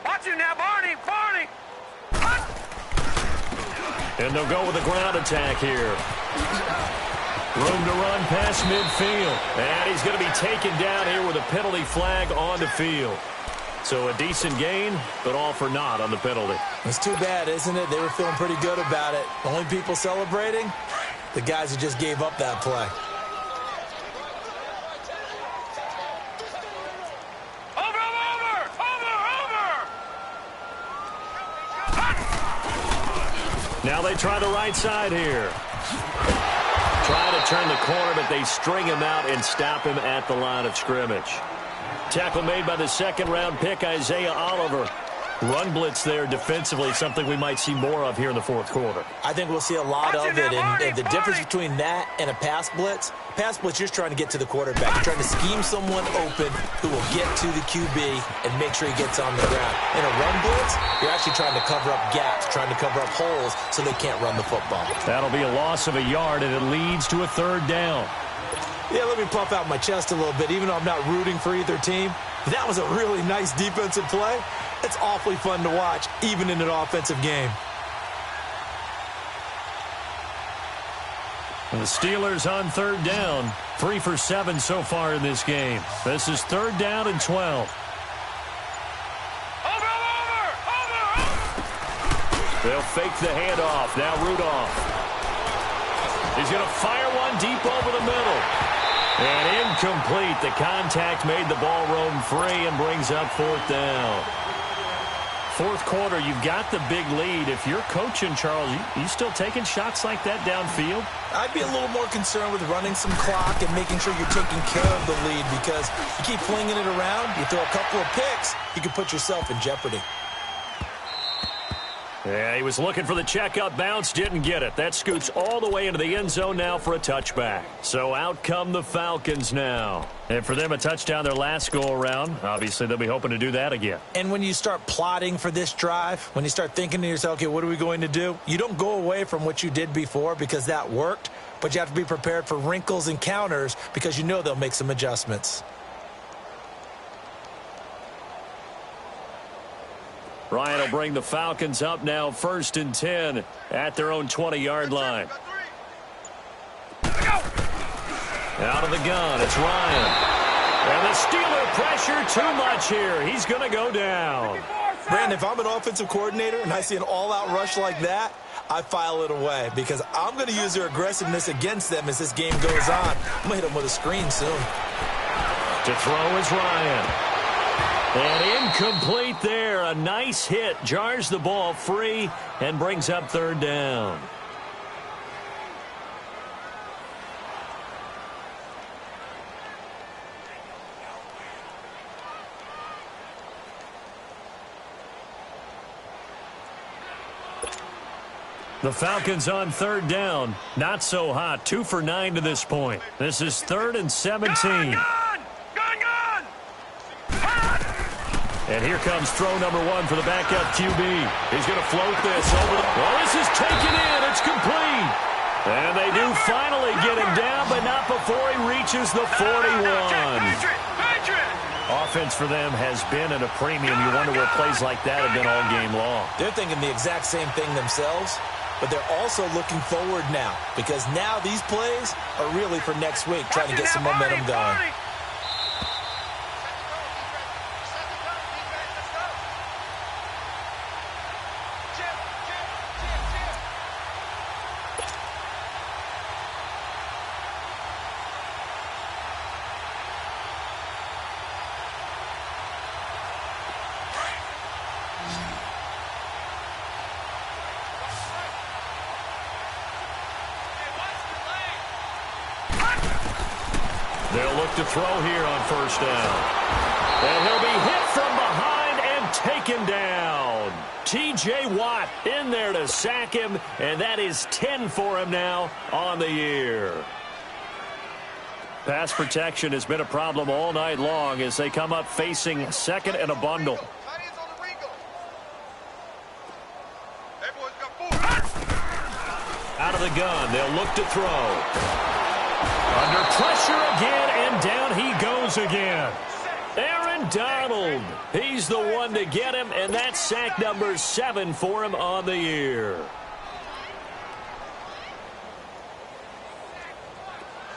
Watch him now, Barney. Barney. And they'll go with a ground attack here. Room to run past midfield. And he's going to be taken down here with a penalty flag on the field. So a decent gain, but all for naught on the penalty. It's too bad, isn't it? They were feeling pretty good about it. Only people celebrating, the guys who just gave up that play. Now they try the right side here. Try to turn the corner, but they string him out and stop him at the line of scrimmage. Tackle made by the 2nd-round pick, Isaiah Oliver. Run blitz there defensively, something we might see more of here in the 4th quarter. I think we'll see a lot of it, and the difference between that and a pass blitz, you're just trying to get to the quarterback. You're trying to scheme someone open who will get to the QB and make sure he gets on the ground. In a run blitz, you're actually trying to cover up gaps, trying to cover up holes so they can't run the football. That'll be a loss of a yard, and it leads to a 3rd down. Yeah, let me puff out my chest a little bit, even though I'm not rooting for either team. That was a really nice defensive play. It's awfully fun to watch, even in an offensive game. And the Steelers on 3rd down. 3 for 7 so far in this game. This is 3rd down and 12. They'll fake the handoff. Now Rudolph. He's going to fire one deep over the middle. And incomplete. The contact made the ball roam free and brings up fourth down. Fourth quarter, you've got the big lead. If you're coaching, Charles, you still taking shots like that downfield? I'd be a little more concerned with running some clock and making sure you're taking care of the lead, because you keep flinging it around, you throw a couple of picks, you can put yourself in jeopardy. Yeah, he was looking for the checkup bounce, didn't get it. That scoots all the way into the end zone now for a touchback. So out come the Falcons now. And for them, a touchdown their last go-around. Obviously, they'll be hoping to do that again. And when you start plotting for this drive, when you start thinking to yourself, okay, what are we going to do? You don't go away from what you did before because that worked, but you have to be prepared for wrinkles and counters because you know they'll make some adjustments. Ryan will bring the Falcons up now 1st and 10 at their own 20-yard line. Out of the gun, it's Ryan. And the Steeler pressure too much here. He's going to go down. Brandon, if I'm an offensive coordinator and I see an all-out rush like that, I file it away because I'm going to use their aggressiveness against them as this game goes on. I'm going to hit them with a screen soon. To throw is Ryan. And incomplete there. A nice hit. Jars the ball free and brings up 3rd down. The Falcons on 3rd down. Not so hot. 2 for 9 to this point. This is 3rd and 17. And here comes throw number 1 for the backup QB. He's going to float this over the... Well, this is taken in. It's complete. And they do finally get him down, but not before he reaches the 41. Offense for them has been at a premium. You wonder where plays like that have been all game long. They're thinking the exact same thing themselves, but they're also looking forward now because now these plays are really for next week, trying to get some momentum going. They'll look to throw here on 1st down. And he'll be hit from behind and taken down. T.J. Watt in there to sack him, and that is 10 for him now on the year. Pass protection has been a problem all night long as they come up facing 2nd and a bundle. Out of the gun, they'll look to throw. Under pressure again, and down he goes again. Aaron Donald, he's the one to get him, and that's sack number 7 for him on the year.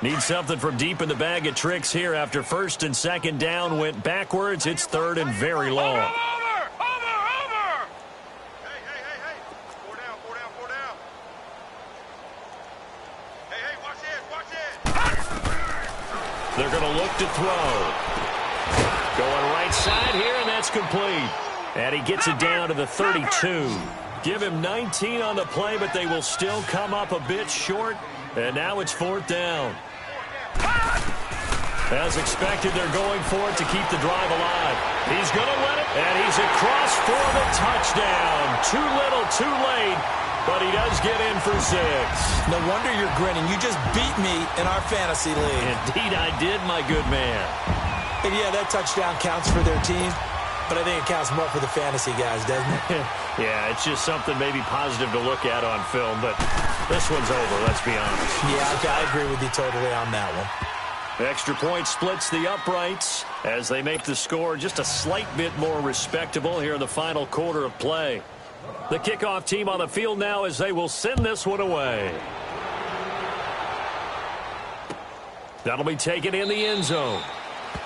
Need something from deep in the bag of tricks here after 1st and 2nd down went backwards. It's 3rd and very long. They're going to look to throw. Going right side here, and that's complete. And he gets it down to the 32. Give him 19 on the play, but they will still come up a bit short. And now it's 4th down. As expected, they're going for it to keep the drive alive. He's going to let it, and he's across for the touchdown. Too little, too late. But he does get in for 6. No wonder you're grinning. You just beat me in our fantasy league. Indeed I did, my good man. And yeah, that touchdown counts for their team, but I think it counts more for the fantasy guys, doesn't it? Yeah, it's just something maybe positive to look at on film, but this one's over, let's be honest. Yeah, I agree with you totally on that one. Extra point splits the uprights as they make the score just a slight bit more respectable here in the final quarter of play. The kickoff team on the field now as they will send this one away. That'll be taken in the end zone.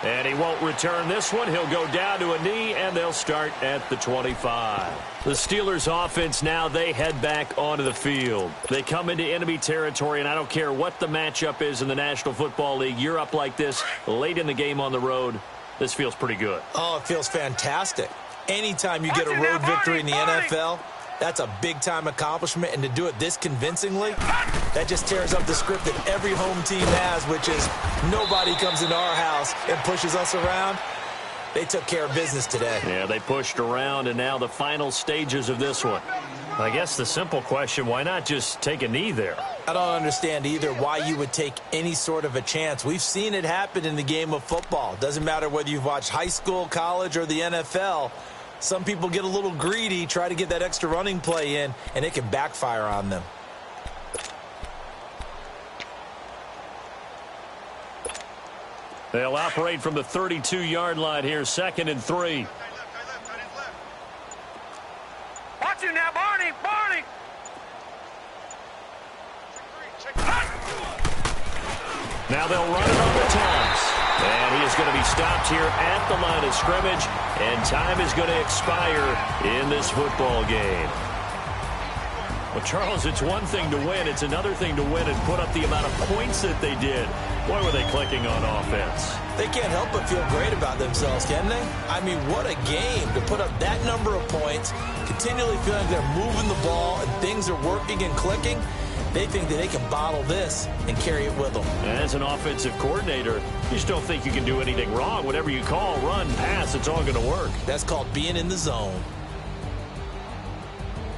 And he won't return this one. He'll go down to a knee, and they'll start at the 25. The Steelers' offense now, they head back onto the field. They come into enemy territory, and I don't care what the matchup is in the National Football League. You're up like this late in the game on the road. This feels pretty good. Oh, it feels fantastic. Anytime you get a road victory in the NFL, that's a big-time accomplishment, and to do it this convincingly, that just tears up the script that every home team has, which is nobody comes into our house and pushes us around. They took care of business today. Yeah, they pushed around, and now the final stages of this one. I guess the simple question, why not just take a knee there? I don't understand either why you would take any sort of a chance. We've seen it happen in the game of football. Doesn't matter whether you've watched high school, college, or the NFL. Some people get a little greedy, try to get that extra running play in, and it can backfire on them. They'll operate from the 32-yard line here, 2nd and 3. Watch you now, Barney! Barney! Now they'll run it on the toss. And he is going to be stopped here at the line of scrimmage, and time is going to expire in this football game. Well, Charles, it's one thing to win. It's another thing to win and put up the amount of points that they did. Boy, were they clicking on offense. They can't help but feel great about themselves, can they? I mean, what a game to put up that number of points, continually feeling like they're moving the ball and things are working and clicking. They think that they can bottle this and carry it with them. As an offensive coordinator, you just don't think you can do anything wrong. Whatever you call, run, pass, it's all going to work. That's called being in the zone.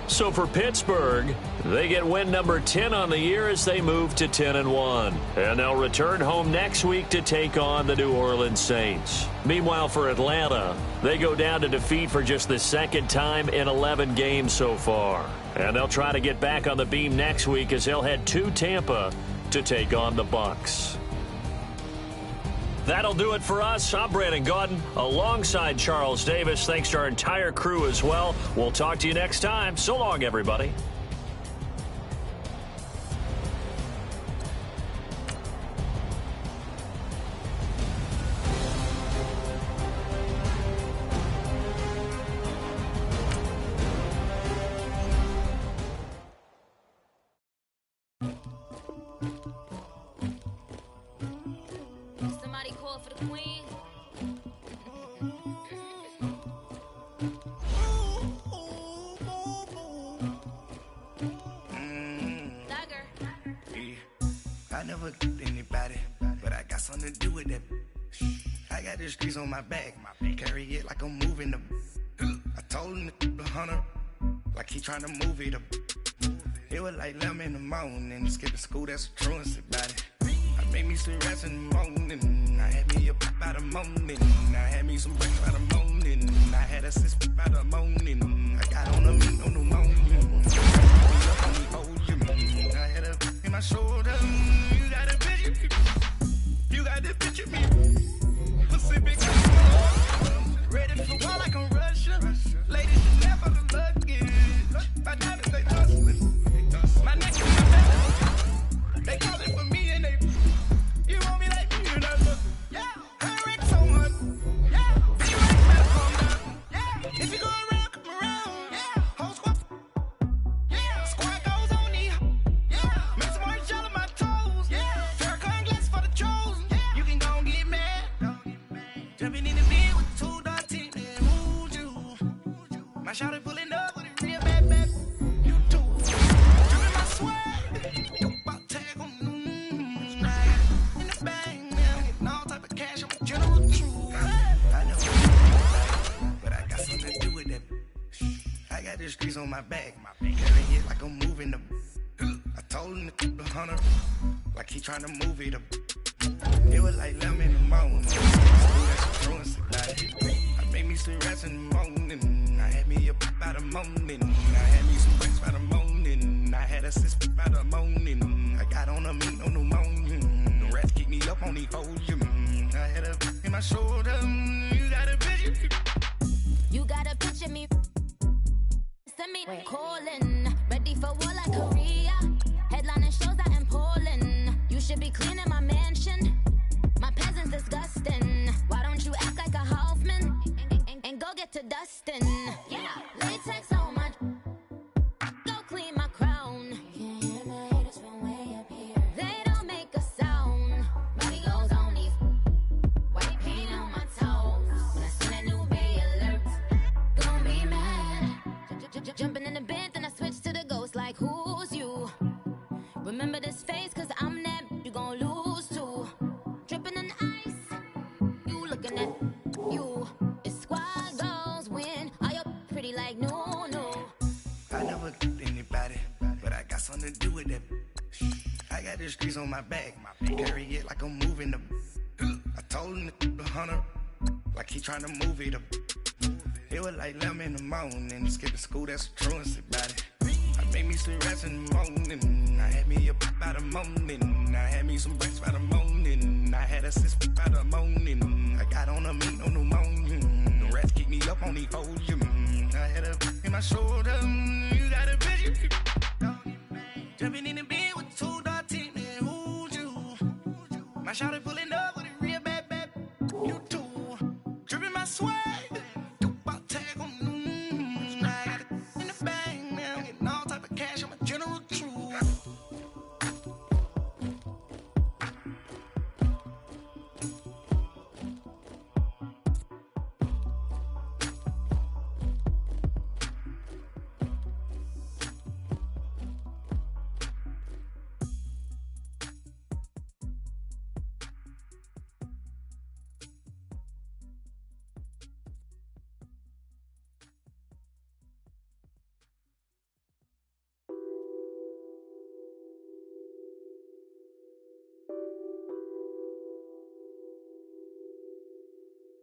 So for Pittsburgh, they get win number 10 on the year as they move to 10-1. And they'll return home next week to take on the New Orleans Saints. Meanwhile, for Atlanta, they go down to defeat for just the second time in 11 games so far. And they'll try to get back on the beam next week as they'll head to Tampa to take on the Bucs. That'll do it for us. I'm Brandon Gaudin alongside Charles Davis. Thanks to our entire crew as well. We'll talk to you next time. So long, everybody. Somebody call for the queen. I never did anybody, but I got something to do with that. I got the streets on my back, carry it like I'm moving the. I told him the hunter, like he trying to move it up. It was like 11 in the morning, skipping school, that's a truancy about it. I made me some rest in the morning, I had me a pop by the morning, I had me some breakfast by the morning, I had a six by the morning, I got on a meat on the morning, I had a in my shoulder, you got a picture, you got the picture me, Pacific, ready for war like I'm Russia, ladies should never the luggage, my diamonds they hustling. My neck is my back. They call it for me and they. You want me like me and I look. Yeah. I wreck so much. Yeah. If you ain't better calm down. Yeah. If you go around, come around. Yeah. Whole squad. Yeah. Squad goes on me. Yeah. Make some more gel on my toes. Yeah. Farrakhan glass for the trolls. Yeah. You can go and get mad. Jumping in the bed with 2 dark teeth and moved you. My shawty pulling up with a real bad back. You too. The streets on my back, carry it like I'm moving the. I told him the hunter, like he trying to move it up. It was like 11 in the morning, that's a truancy about it. I made me some rest in the morning, I had me a pop by the morning, I had me some breakfast by the morning, I had a six by the morning, I got on a meat on the morning, the rats keep me up on the podium, I had a in my shoulder, you got a picture. You got a picture me. Send me calling, ready for war like Korea. Headlining shows out in Poland. You should be cleaning my mansion. My peasants disgusting. his face, cause I'm that you gon' lose too. Dripping in ice, you looking at you. It's squad goals when all your pretty like no. I never anybody, but I got something to do with that. I got the streets on my back, carry it like I'm moving the. I told him the hunter, like he trying to move it up. It was like 11 in the morning, skipping school, that's a truancy about it. I made me some rest in the morning, I had me a pop by the morning, I had me some breaks by the morning, I had a sis by the morning, I got on a meat, no pneumonia, the rats keep me up on the podium, I had a in my shoulder, you got a bitch, jumping in the bed with 2 dark teeth, man, who's you? My shawty pulling up with a real bad, you too, dripping my swag.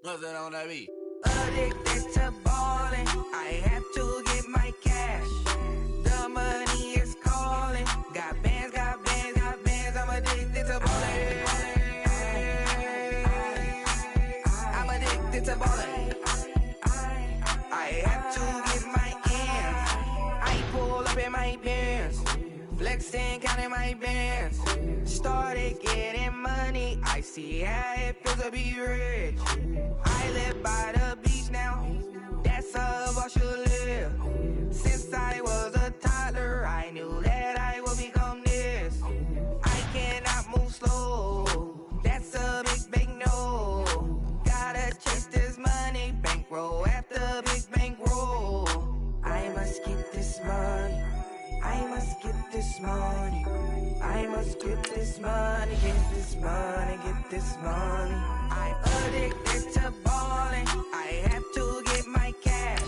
What's that on that beat? Addicted to ballin', I have to get my cash. The money is calling. Got bands, I'm addicted to ballin'. I'm addicted to ballin'. I have to get my ends. I pull up in my pants, flexing, counting my bands. Started getting money, I see how it feels to be rich. I live by the beach now, that's how I should live. Since I was a toddler, I knew that I would become this. I cannot move slow, that's a big no. Gotta chase this money, bankroll after big bankroll. I must get this money, I must get this money. I must get this money, get this money, get this money. I'm addicted to ballin', I have to get my cash.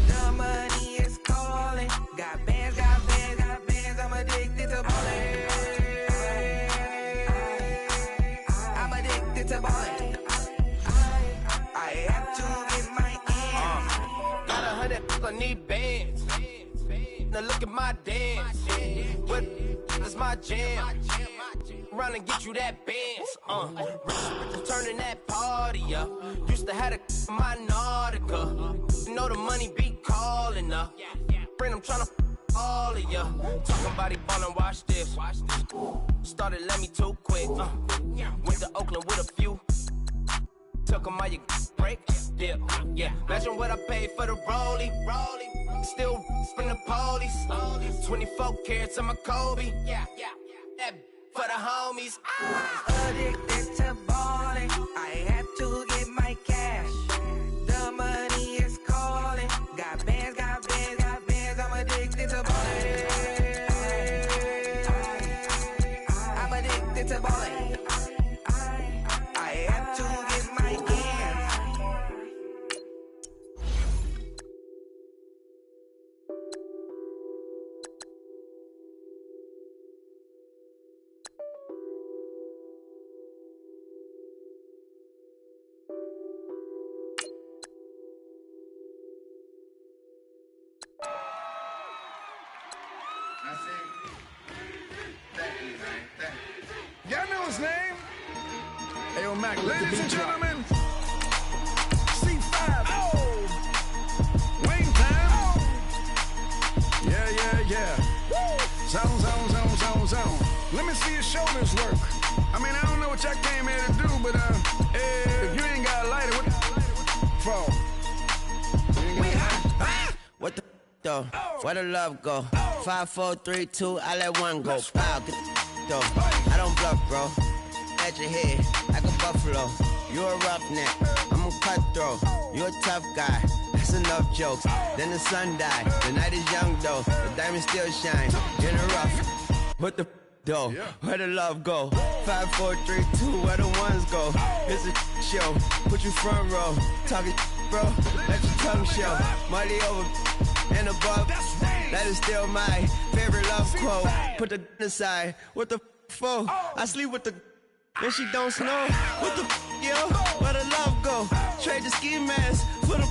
The money is calling. Got bands, I'm addicted to ballin'. I'm addicted to ballin'. I have to get my ends. Got 100, I need bands. Now look at my dance. What is my jam? Run and get you that bands. Turning that party up. Used to have a my Nautica. You know the money be calling up. Friend, I'm tryna all of ya. Talking about it ballin', watch this. Started let me too quick. Went to Oakland with a few. Took 'em all your break. Yeah. Imagine what I paid for the rollie. Still from the police. 24 carats on my Kobe. That for the homies. Addicted to ballin', I have to get my cash. The money is calling. Got bands, I'm addicted to ballin'. I'm addicted to ballin'. I have to get my ends. Y'all know his name? Hey, yo, Mac, ladies and gentlemen, C5. Oh! Wayne time. Oh! Yeah. Zone. Let me see your shoulders work. I mean, I don't know what y'all came here to do, but if you ain't got a lighter, what for? What the though? Where the love go? 5, 4, 3, 2, I let one go. Pow, get though. I don't bluff, bro. At your head, like a buffalo. You a roughneck, I'm a cutthroat. You a tough guy, that's enough jokes. Then the sun died, the night is young though. The diamonds still shine, in the rough. What the though. Where the love go? 5, 4, 3, 2, where the ones go? It's a show. Put you front row. Talking bro. Let your tongue show. Money over and above. That is still my favorite love quote. Put the aside. What the for? I sleep with the and she don't snow. What the yo? Where the love go? Trade the ski mask for the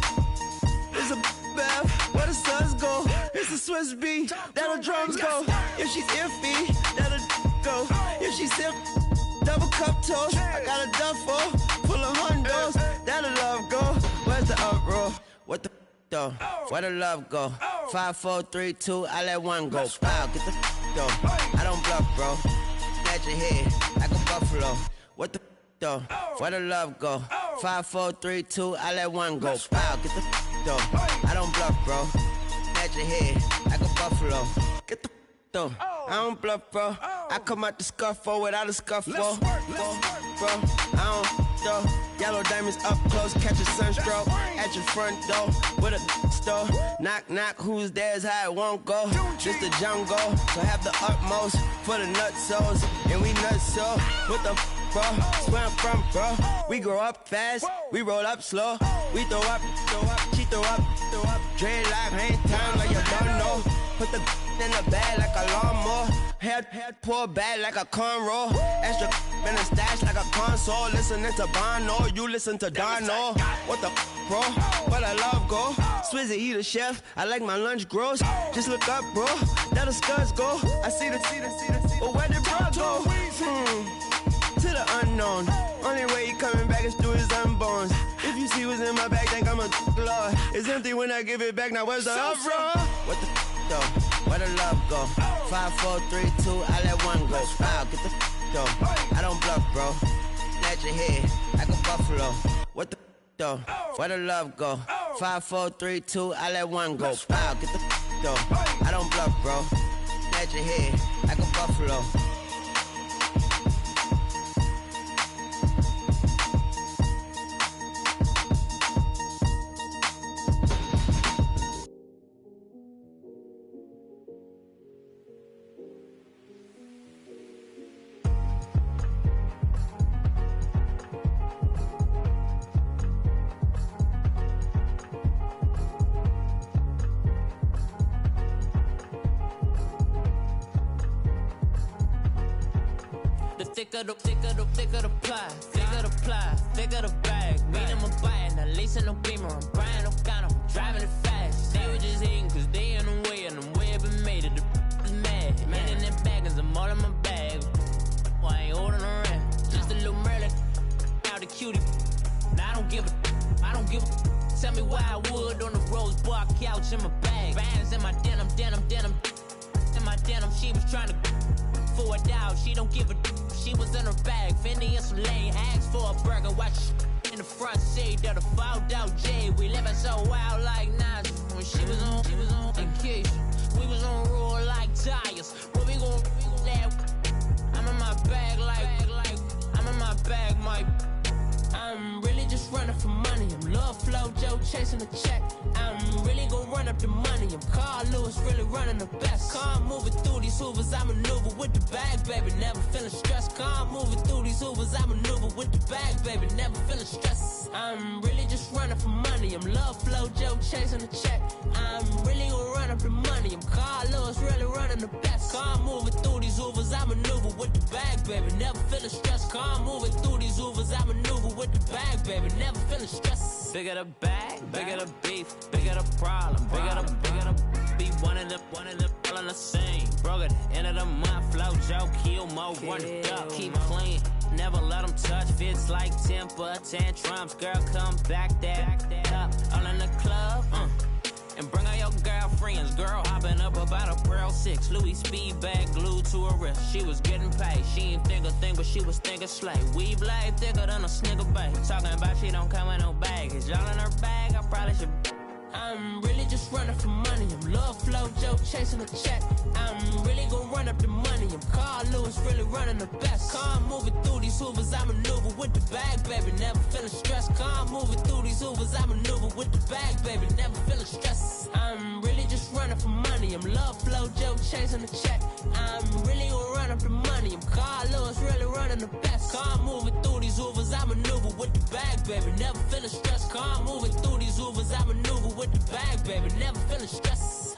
it's a bath. Where the suns go? It's the Swiss beat. That'll drums go. If she's iffy, that'll go. If she's sip, double cup toast. I got a duffel full of hundos. That'll love go. Where's the uproar? What the though? Where the love go? 5, 4, 3, 2, I let one go. Wow, get the though. I don't bluff, bro. At your head like a buffalo. What the though? Where the love go? 5, 4, 3, 2, I let one go. Wow, get the though. I don't bluff, bro. At your head like a buffalo. Get the though. I don't bluff, bro. I come out the scuffle without a scuffle. Bro, I don't though. Yellow diamonds up close, catch a sunstroke at your front door with a store. Knock, knock, who's there's how it won't go. Just the jungle, so have the utmost for the nutsos. And we nuts so, what the bro? Where I'm from, bro. We grow up fast, we roll up slow. We throw up, she throw up. Dreadlock, ain't time like you don't know. Put the in the bag like a lawnmower. Head pull back like a cornrow. Extra in the stash like a console. Listening to Bono, you listen to Dono. What the bro? Where the love go? Swizzy, he the chef. I like my lunch gross. Just look up, bro. That the scuds go. I see the. But where did bro go? To the unknown. Only way he coming back is through his unborns. If you see what's in my bag, think I'm a lord. It's empty when I give it back. Now where's the uproar? What the though? Where the love go? 5, 4, 3, 2, I let one go. Wow, get the though. I don't bluff, bro. At your head like a buffalo. What the though? Where the love go? 5, 4, 3, 2, I let one go. Wow, get the though. I don't bluff, bro. At your head like a buffalo. Thicker the pie, thicker the bag. Mean I'm a buyer, now leasing no beamer. I'm buying no gun, I'm driving it fast. They were just hating cause they in the way, and the way I've been made it, the is mad. Man in them baggins, I'm all in my bag. Why I ain't holding around? Just a little Merlin, out the cutie. Now I don't give a. Tell me why I would on the rose bar couch in my bag. Bands in my denim. In my denim, she was trying to for a doubt. She don't give a. She was in her bag, Fendi and some lame hags for a burger. Watch in the front seat of the fouled out J. We living so wild like Nas. When she was on vacation, we was on roll like tires. What we gon' that? I'm in my bag like I'm in my bag, my. I'm really just running for money. I'm Love Flow Joe chasing the check. I'm really gon' run up the money. I'm Carl Lewis, really running the best. Calm moving through these hoovers, I maneuver with the bag, baby. Never feeling stressed. Calm moving through these hoovers, I maneuver with the bag, baby. Never feeling stressed. I'm really just running for money. I'm Love Flow Joe chasing the check. I'm really gon' run up the money. I'm Carl Lewis, really running the best. Calm moving through these hoovers, I maneuver with the bag, baby. Never feeling stressed. Calm moving through these hoovers, I maneuver with the bag, baby. Never feeling stressed. Bigger the bag, bigger the beef, bigger the problem, bigger the be one of the all in the same. Broke at the end of the month, Flow Joe, kill mo, run it up, keep clean. Never let them touch, fits like temper tantrums. Girl, come back that up, all in the club, and bring all your girlfriends. Girl hopping up about a Pearl 6, Louis speed bag glued to her wrist. She was getting paid, she ain't think a thing, but she was thinking slay. We blade thicker than a snigger bag. Talking about she don't come with no baggage. All in her bag, I probably should I'm really just running for money. I'm love flow, Joe chasing a check. I'm really gonna run up the money. I'm Carl Lewis, really running the best. Car moving through these Hoovers, I maneuver with the bag, baby. Never feeling stressed. Car moving through these Hoovers, I maneuver with the bag, baby. Never feeling stressed. I'm really just running for money. I'm love flow, Joe chasing the check. I'm really gonna run up the money. I'm Carl Lewis, really running the best. Car moving through these Hoovers, I maneuver with the bag, baby. Never feeling stressed. Car moving through these Hoovers, I maneuver with the bag, baby. Never feeling stressed.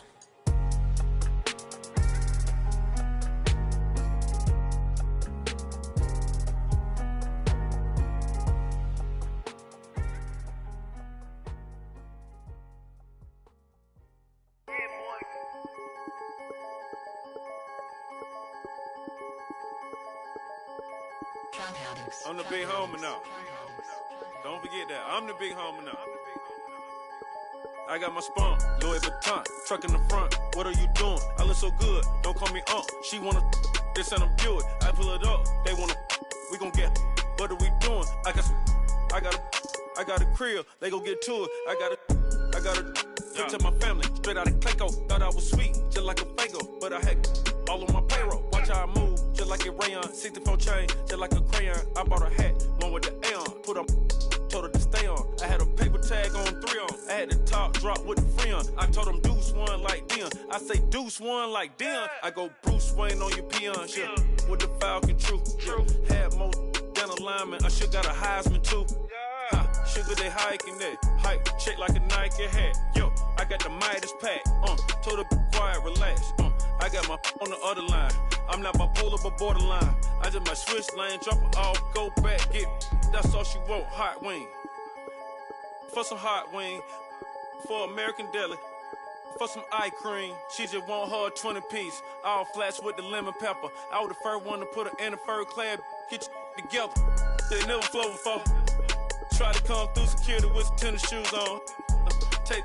I'm the big homie now. Don't forget that. I'm the big homie now. I got my spunk, Louis Vuitton, truck in the front. What are you doing? I look so good. Don't call me She wanna this and I'm Buick. I pull it up. They wanna we gon' get. What are we doing? I got a crib. They gon' get to it. I got a look to my family. Straight out of Clayco. Thought I was sweet, just like a Fago. But I had all on my payroll. Watch how I move, just like a rayon. 64 chain, just like a crayon. I bought a hat, one with the A on. Put on, told her to stay on. I had a paper tag on 3 on. I had the top drop with the free on. I told them deuce one like Dion. I say deuce one like Dion. I go Bruce Wayne on your peon. Yeah, with the Falcon true. Yeah. Had more than a lineman. I should got a Heisman too. Ha, sugar they hiking that. Hike, shake like a Nike hat. Yo, I got the Midas pack. Told her be quiet, relax. I got my on the other line. I'm not bipolar but borderline. I just might switch lane, drop it off, go back, get. That's all she want, hot wing. For some hot wing, for American deli, for some eye cream. She just want her 20-piece, all flats with the lemon pepper. I was the first one to put her in a fur clad. Get you together. They never flow before. Try to come through security with some tennis shoes on. Take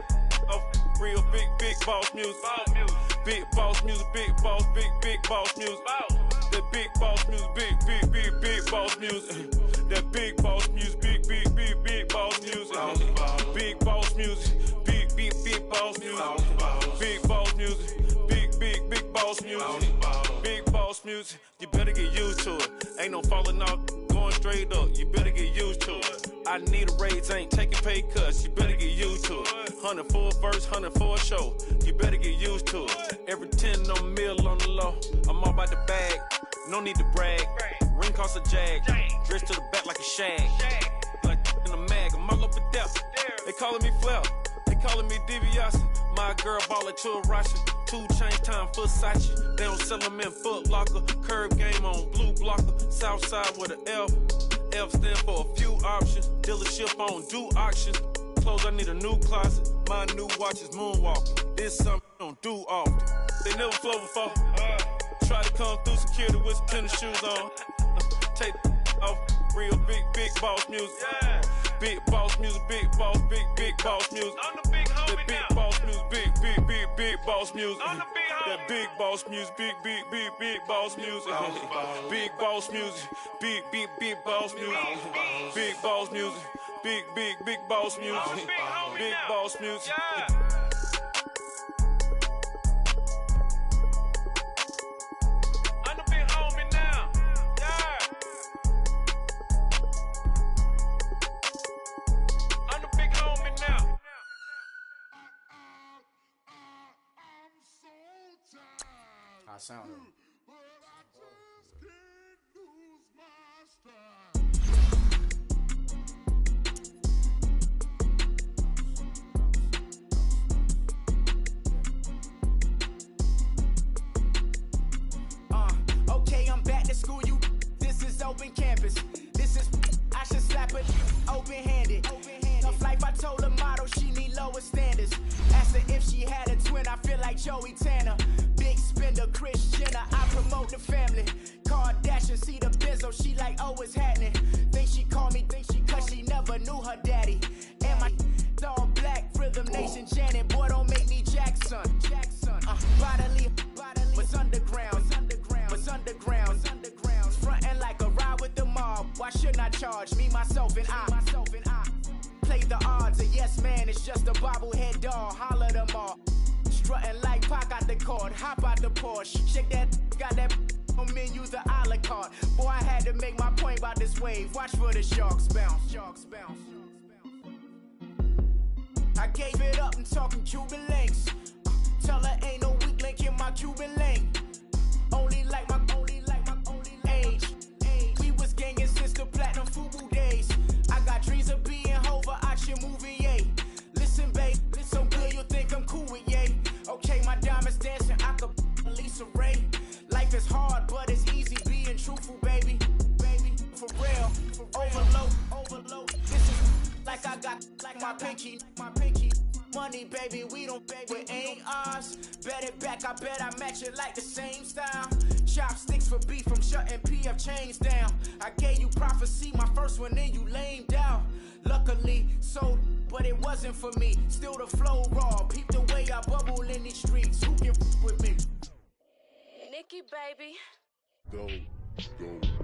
off real big boss music. Big boss music, big boss music. That big boss music, big boss music. That big boss music, big boss music. Big boss music, big boss music. Big boss music, big boss music. Big boss music, you better get used to it. Ain't no falling off, going straight up. You better get used to it. I need a raise, ain't taking pay cuts. You better get used to it. 100 for a verse, 100 for a show. You better get used to it. Every 10 on mill on the low. I'm all about the bag, no need to brag. Ring cost a jag, dress to the back like a shag. Like in a mag, I'm all up and down. They calling me Flair, they calling me DiBiase. My girl ball it to a Russian. 2 chain time Versace. They don't sell them in Foot Locker. Curve game on blue blocker. South side with an F. F stand for a few options. Dealership on do auctions. Clothes, I need a new closet. My new watch is moonwalking. This something I don't do often. They never flow before. Try to come through security with some tennis shoes on. Take off real big boss music. Big boss music, big boss music. I'm the big homie that big now. Boss music, big boss music. I'm the big homie. That big boss music, big boss music. Big boss music, big boss music. Big boss music, big boss music. Big boss music. I'm the big homie now. I'm the big homie now. I sound it. Okay, I'm back to school, you. This is open campus. This is, I should slap it open-handed. Tough life, I told her model she need lower standards. Asked her if she had a twin, I feel like Joey Tanner. Big spender, Kris Jenner, I promote the family. Kardashian, see the Benzo, she like, oh, it's happening. Think she called me, cause she never knew her daddy. And my all black, Rhythm Nation, Janet, boy, don't make me Jackson. Bodily, was underground. Frontin' like a ride with the mob. Why shouldn't I charge me, myself, and I? play the odds. A yes man is just a bobblehead doll. Holler them all. Strutting like Pac out the cord. Hop out the Porsche. Shake that, got that on menu, the a la carte. Boy, I had to make my point about this wave. Watch for the sharks bounce. Sharks bounce. I gave it up and talking Cuban links. Tell her ain't no weak link in my Cuban link. Only like my age. We was gangin' since the platinum FUBU days. I got dreams of being Hova out your movie, yay. Listen, babe, so good you think I'm cool with yay. Okay, my diamonds dancing, I could Lisa Ray. Life is hard, but it's easy being truthful, baby. Baby, for real, overload. This is like I got like my pinky. Money, baby, we don't pay, it ain't ours. Bet it back, I bet I match it like the same style. Chopsticks for beef, I'm shutting PF chains down. I gave you prophecy, my first one, then you lamed out. Luckily, sold, but it wasn't for me. Still the flow raw, peep the way I bubble in these streets. Who can f with me? Nikki, baby. Go.